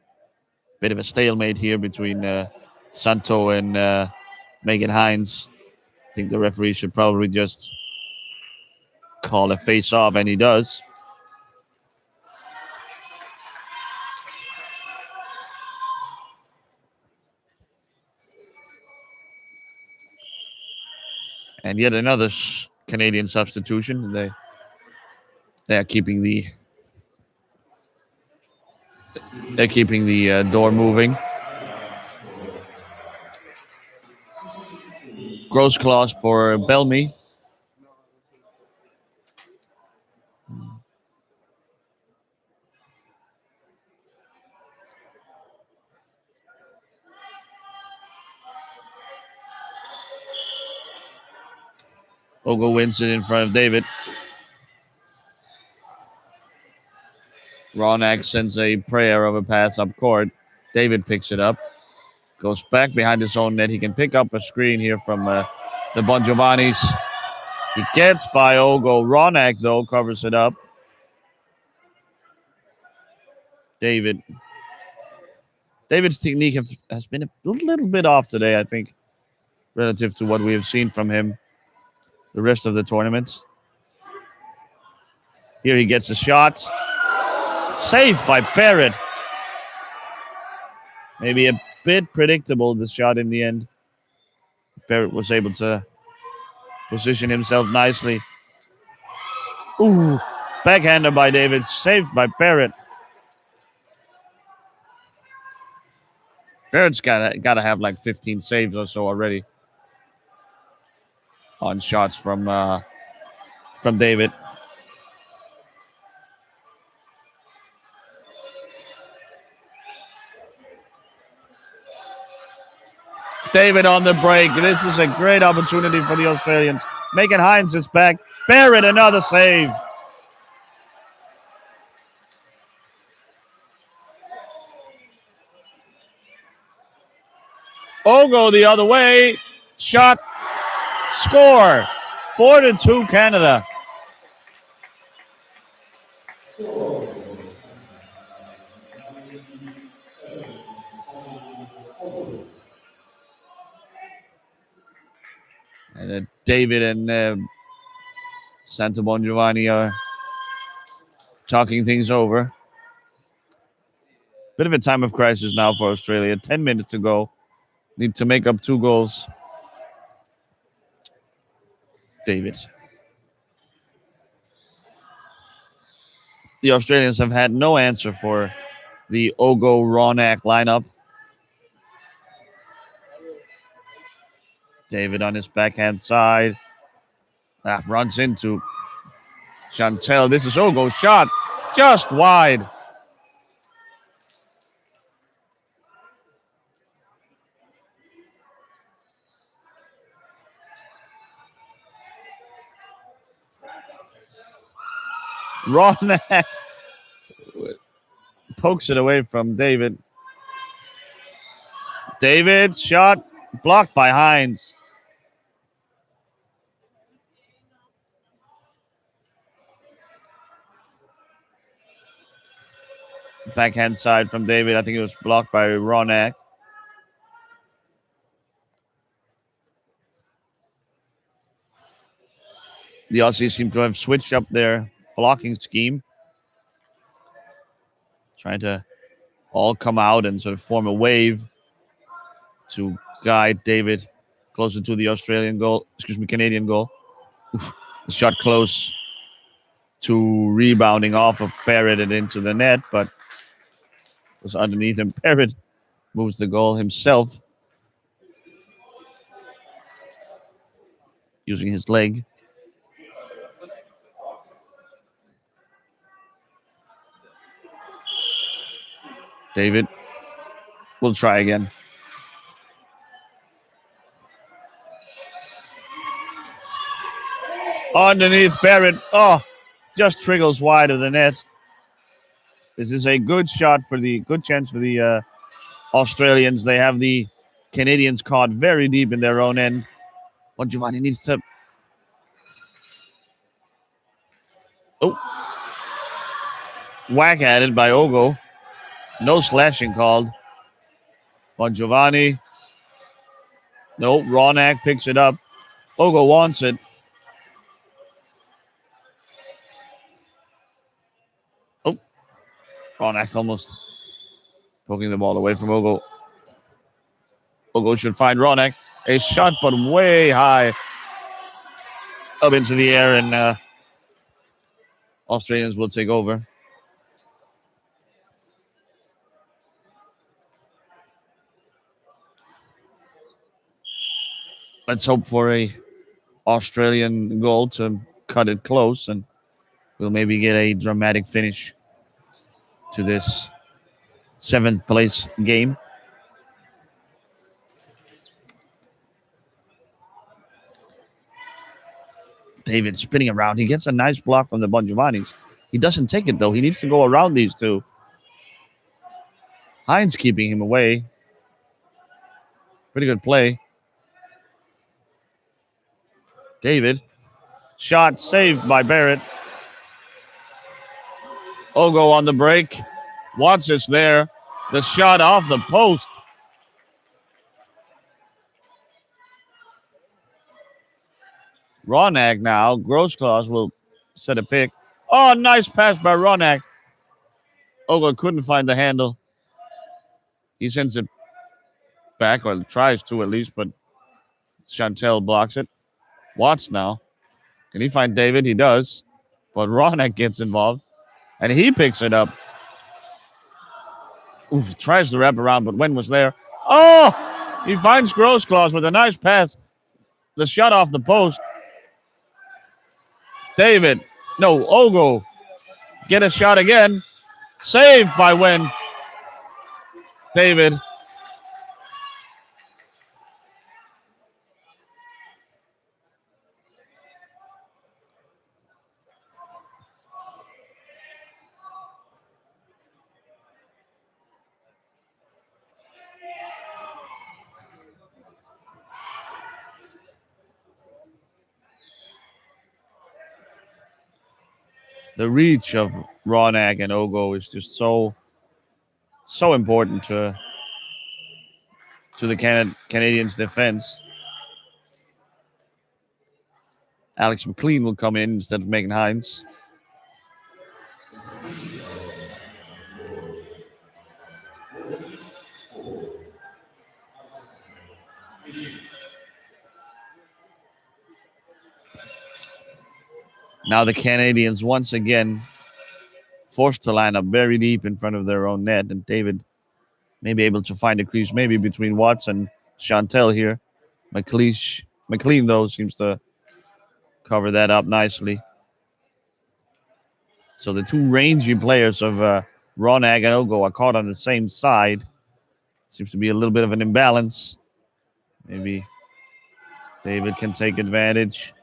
Bit of a stalemate here between Santo and Megan Hines. I think the referee should probably just call a face-off, and he does. And yet another Canadian substitution. They're keeping the door moving. Gross clause for Belmy. Ogo wins it in front of David. Ronak sends a prayer of a pass up court. David picks it up. Goes back behind his own net. He can pick up a screen here from the Bon Giovannis. He gets by Ogo. Ronak, though, covers it up. David's technique has been a little bit off today, I think, relative to what we have seen from him the rest of the tournament. Here he gets a shot. Saved by Barrett. Maybe a bit predictable, the shot in the end. Barrett was able to position himself nicely. Ooh, backhander by David, saved by Barrett. Barrett's gotta have like 15 saves or so already on shots from David. David on the break. This is a great opportunity for the Australians. Megan Hines is back. Barrett, another save. Ogo the other way. Shot. Score. 4-2 Canada. And David and Santa Bon Giovanni are talking things over. Bit of a time of crisis now for Australia. 10 minutes to go. Need to make up 2 goals. David. The Australians have had no answer for the Ogo Ronak lineup. David on his backhand side. Runs into Chantel. This is Ogo's shot. Just wide. Ronak pokes it away from David. David, shot blocked by Hines. Backhand side from David. I think it was blocked by Ronak. The Aussies seem to have switched up their blocking scheme. Trying to all come out and sort of form a wave to guide David closer to the Canadian goal. Oof, the shot close to rebounding off of Barrett and into the net, but was underneath him. Barrett moves the goal himself using his leg. David will try again. Underneath Barrett. Oh, just trickles wide of the net. This is a good chance for the Australians. They have the Canadians caught very deep in their own end. Bon Giovanni needs to. Oh. Whack at it by Ogo. No slashing called. Bon Giovanni. No, Ronak picks it up. Ogo wants it. Oh. Ronak almost poking the ball away from Ogo. Ogo should find Ronak. A shot, but way high. Up into the air, and Australians will take over. Let's hope for a Australian goal to cut it close, and we'll maybe get a dramatic finish to this 7th place game. David spinning around. He gets a nice block from the Bon Giovannis. He doesn't take it, though. He needs to go around these two. Hines keeping him away. Pretty good play. David. Shot saved by Barrett. Ogo on the break. Watts is there. The shot off the post. Ronak now. Grossclaws will set a pick. Oh, nice pass by Ronak. Ogo couldn't find the handle. He sends it back, or tries to at least, but Chantel blocks it. Watts now. Can he find David? He does. But Ronak gets involved, and he picks it up. Oof, tries to wrap around, but Wen was there. Oh! He finds Grossclaws with a nice pass. The shot off the post. David. No, Ogo. Get a shot again. Saved by Wen. David. The reach of Ronak and Ogo is just so important to the Canadians' defense. Alex McLean will come in instead of Megan Hines. Now the Canadians once again forced to line up very deep in front of their own net, and David may be able to find a crease maybe between Watts and Chantel here. McLean, though, seems to cover that up nicely. So the two rangy players of Ronak and Ogo are caught on the same side. Seems to be a little bit of an imbalance. Maybe David can take advantage.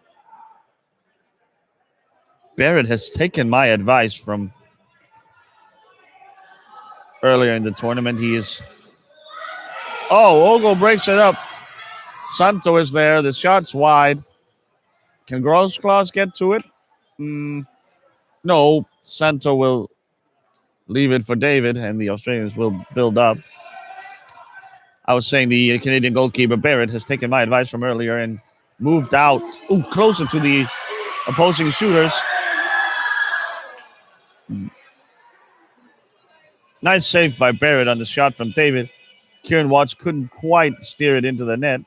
Barrett has taken my advice from earlier in the tournament. He is... Oh, Ogo breaks it up. Santo is there. The shot's wide. Can Grossclaws get to it? No. Santo will leave it for David, and the Australians will build up. I was saying the Canadian goalkeeper, Barrett, has taken my advice from earlier and moved out closer to the opposing shooters. Nice save by Barrett on the shot from David. Kieran Watts couldn't quite steer it into the net.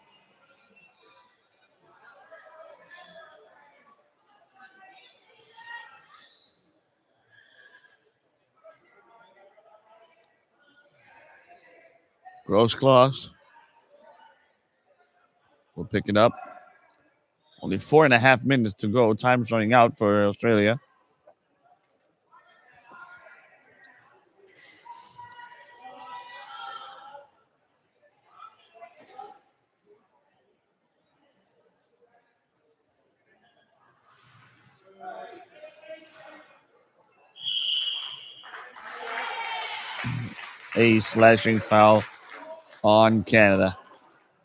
Grossclaws will pick it up. Only 4.5 minutes to go. Time's running out for Australia. A slashing foul on Canada.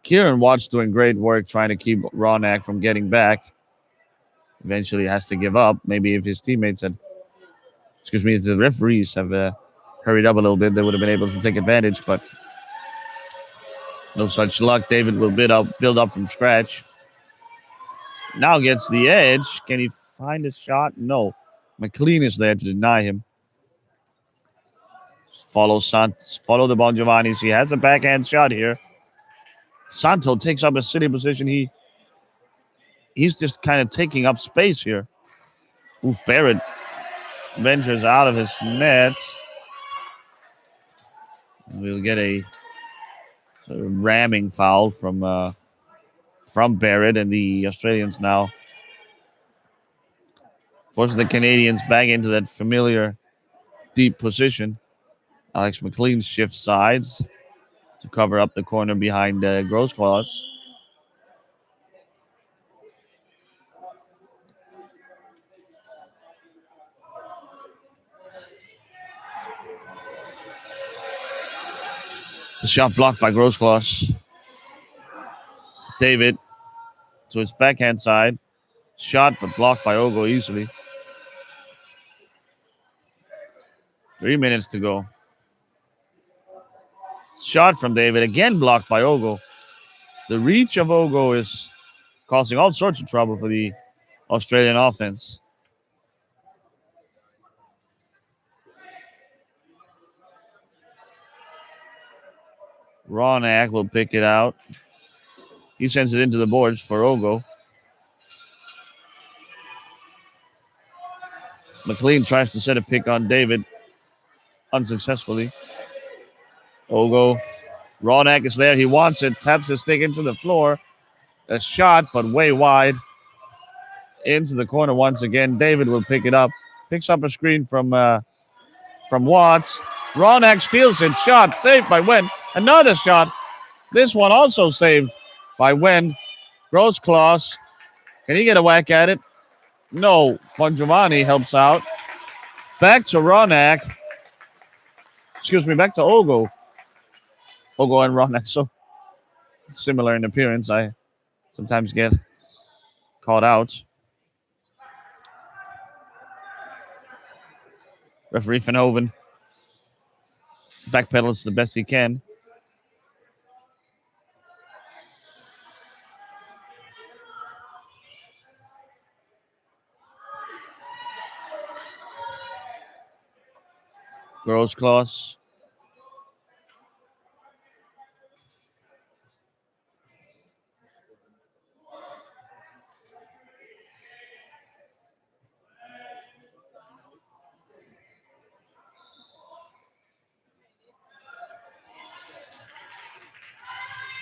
Kieran Watts doing great work trying to keep Ronak from getting back. Eventually has to give up. Maybe if his teammates had, if the referees have hurried up a little bit, they would have been able to take advantage, but no such luck. David will build up from scratch. Now gets the edge. Can he find a shot? No. McLean is there to deny him. Follow the Bon Giovannis. He has a backhand shot here. Santo takes up a sitting position. He's just kind of taking up space here. Barrett ventures out of his net. We'll get a ramming foul from from Barrett, and the Australians now forcing the Canadians back into that familiar deep position. Alex McLean shifts sides to cover up the corner behind Grossclaws. The shot blocked by Grossclaws. David to his backhand side. Shot, but blocked by Ogo easily. 3 minutes to go. Shot from David, again blocked by Ogo. The reach of Ogo is causing all sorts of trouble for the Australian offense. Ronak will pick it out. He sends it into the boards for Ogo. McLean tries to set a pick on David unsuccessfully. Ogo. Ronak is there. He wants it. Taps his stick into the floor. A shot, but way wide. Into the corner once again. David will pick it up. Picks up a screen from Watts. Ronak steals it. Shot saved by Wen. Another shot. This one also saved by Wen. Grossclaws. Can he get a whack at it? No. Bongiovanni helps out. Back to Ronak. Excuse me, back to Ogo. Ogo and Ronak so similar in appearance. I sometimes get caught out. Referee Van Hoven backpedals the best he can. Grossclaws.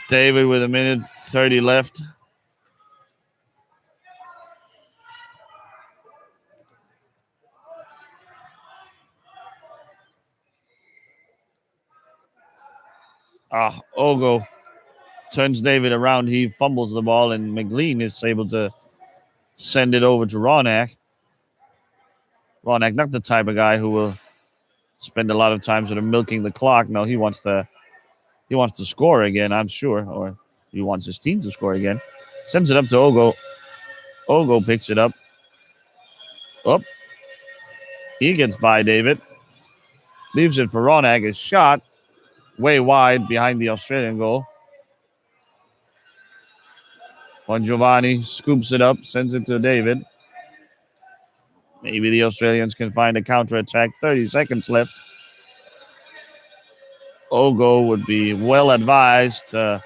David with 1:30 left. Ogo turns David around. He fumbles the ball, and McLean is able to send it over to Ronak. Ronak, not the type of guy who will spend a lot of time sort of milking the clock. No, he wants to score again, I'm sure, or he wants his team to score again. Sends it up to Ogo. Ogo picks it up. Oh, he gets by David. Leaves it for Ronak. His shot way wide behind the Australian goal. Bongiovanni scoops it up, sends it to David. Maybe the Australians can find a counterattack. 30 seconds left. Ogo would be well advised to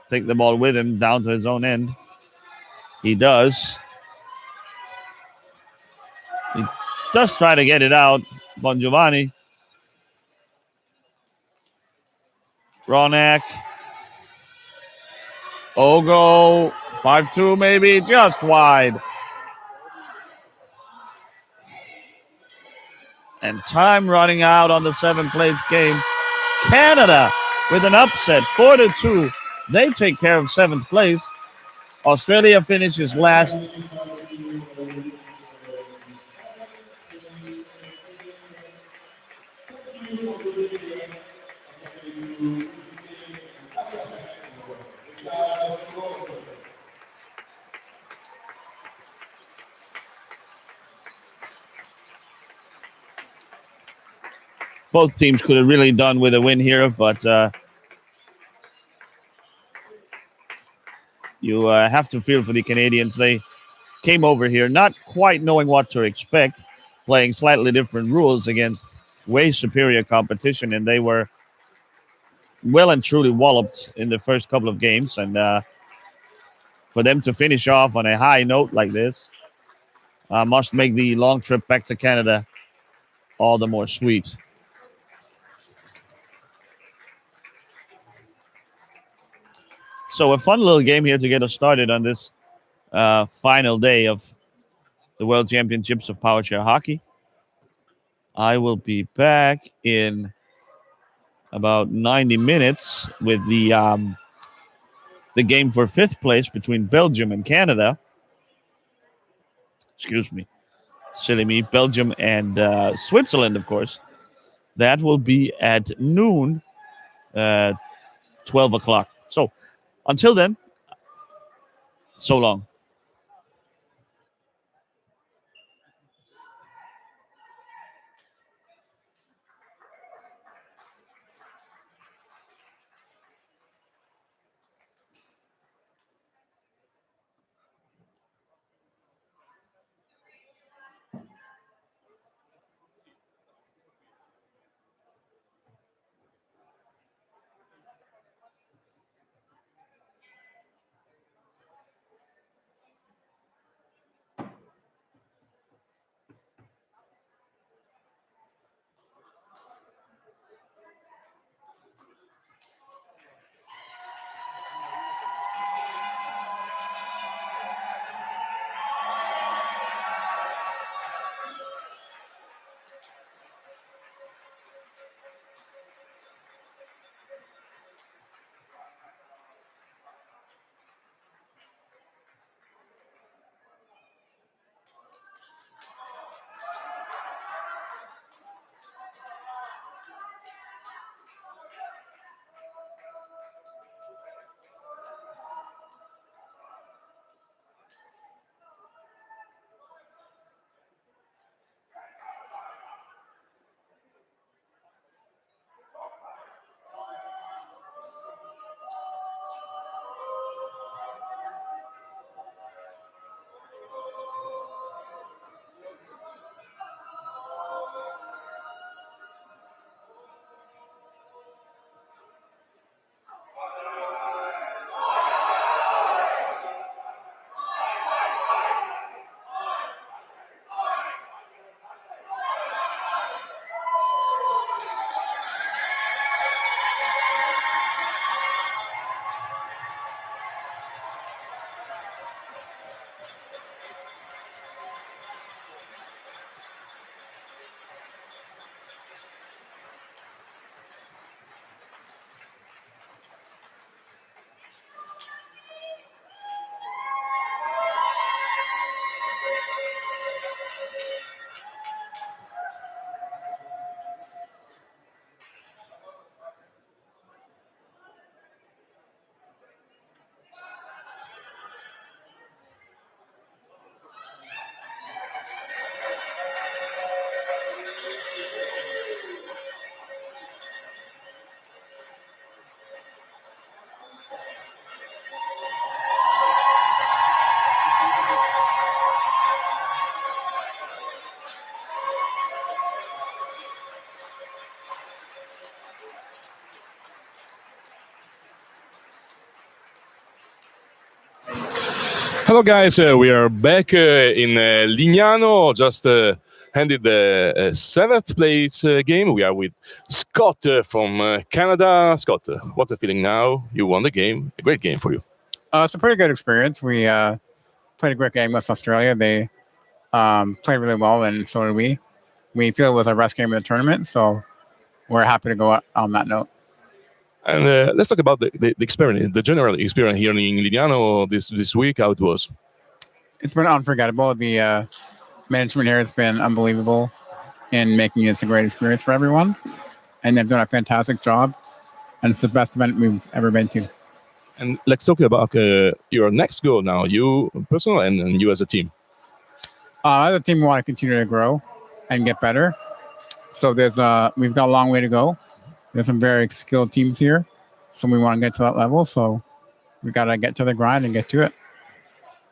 take the ball with him down to his own end. He does. He does try to get it out. Bongiovanni. Ronak. Ogo. 5-2 maybe. Just wide. And time running out on the 7-place game. Canada with an upset. 4-2. They take care of 7th place. Australia finishes last. Both teams could have really done with a win here, but you have to feel for the Canadians. They came over here not quite knowing what to expect, playing slightly different rules against way superior competition, and they were well and truly walloped in the first couple of games. And for them to finish off on a high note like this must make the long trip back to Canada all the more sweet. So a fun little game here to get us started on this final day of the World Championships of Powerchair Hockey. I will be back in about 90 minutes with the game for 5th place between Belgium and Canada. Excuse me. Silly me. Belgium and Switzerland, of course. That will be at noon, 12 o'clock. So until then, so long. Hello, guys. We are back in Lignano. Just ended the 7th place game. We are with Scott from Canada. Scott, what's the feeling now? You won the game. A great game for you. It's a pretty good experience. We played a great game with Australia. They played really well, and so did we. We feel it was our best game of the tournament, so we're happy to go on that note. And let's talk about the experience, the general experience here in Lignano this week, how it was. It's been unforgettable. The management here has been unbelievable in making this a great experience for everyone. And they've done a fantastic job. And it's the best event we've ever been to. And let's talk about your next goal now, you personal and you as a team. As a team, we want to continue to grow and get better. So we've got a long way to go. There's some very skilled teams here, so we want to get to that level. So we got to get to the grind and get to it.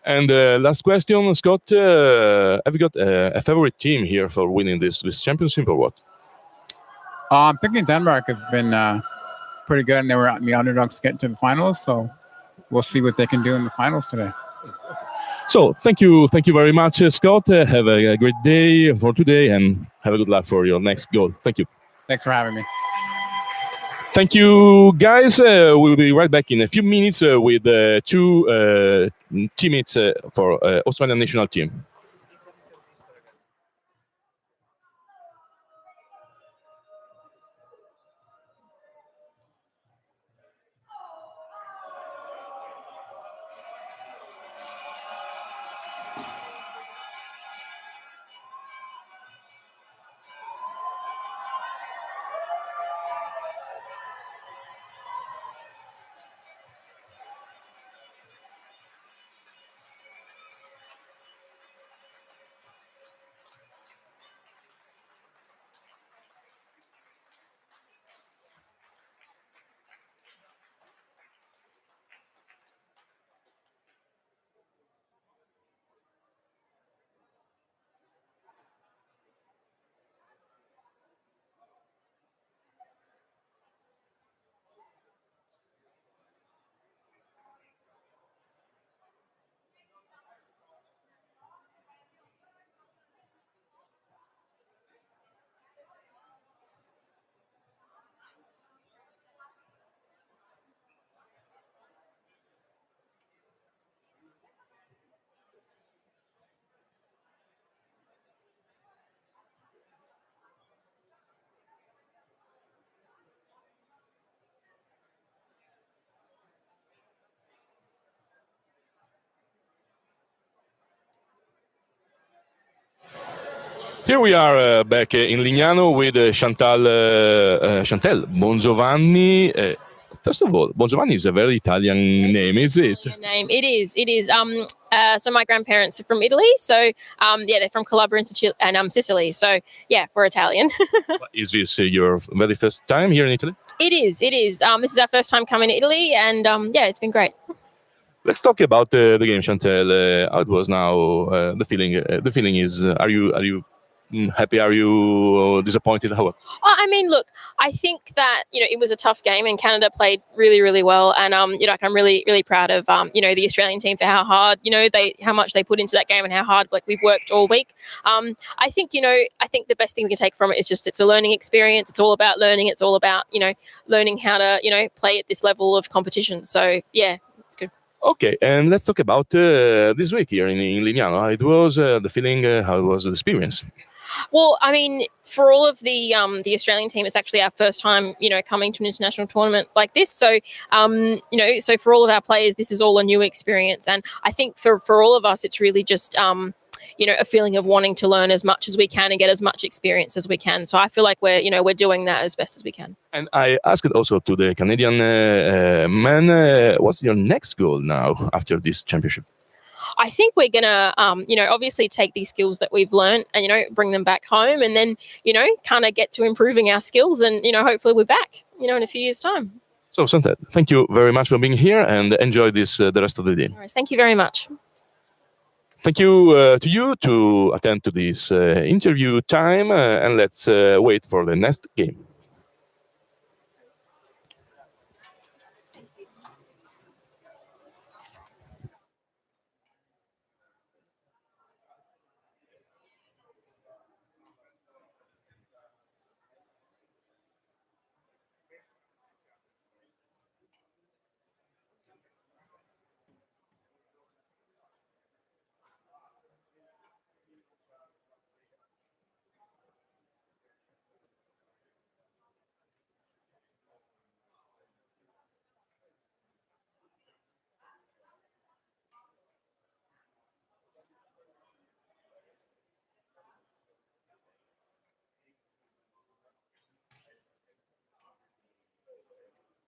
And last question, Scott, have you got a favorite team here for winning this championship or what? I'm thinking Denmark has been pretty good, and they were the underdogs to get to the finals. So we'll see what they can do in the finals today. So thank you very much, Scott. Have a great day for today, and have a good luck for your next goal. Thank you. Thanks for having me. Thank you, guys. We'll be right back in a few minutes with two teammates for Australian national team. Here we are back in Lignano with Chantel Bongiovanni. First of all, Bongiovanni is a very Italian name, is it? Name. It is. It is. So my grandparents are from Italy. So yeah, they're from Calabria and Sicily. So yeah, we're Italian. Is this your very first time here in Italy? It is. It is. This is our first time coming to Italy, and yeah, it's been great. Let's talk about the game, Chantel. How it was now? The feeling is. Are you happy? Are you disappointed? How? I mean, look, I think that it was a tough game, and Canada played really, really well, and like I'm really, really proud of the Australian team for how hard how much they put into that game and how hard we've worked all week. I think the best thing we can take from it is just it's a learning experience. It's all about learning. It's all about learning how to play at this level of competition. So yeah, it's good. Okay, and let's talk about this week here in Lignano. How it was the feeling? How was the experience? Well, I mean, for all of the Australian team, it's actually our first time, coming to an international tournament like this. So, so for all of our players, this is all a new experience. And I think for all of us, it's really just, a feeling of wanting to learn as much as we can and get as much experience as we can. So I feel like we're doing that as best as we can. And I asked also to the Canadian man, what's your next goal now after this championship? I think we're going to, obviously take these skills that we've learned and, bring them back home and then, kind of get to improving our skills and, hopefully we're back, in a few years' time. So, Santa, thank you very much for being here and enjoy this the rest of the day. All right, thank you very much. Thank you to you to attend to this interview time and let's wait for the next game.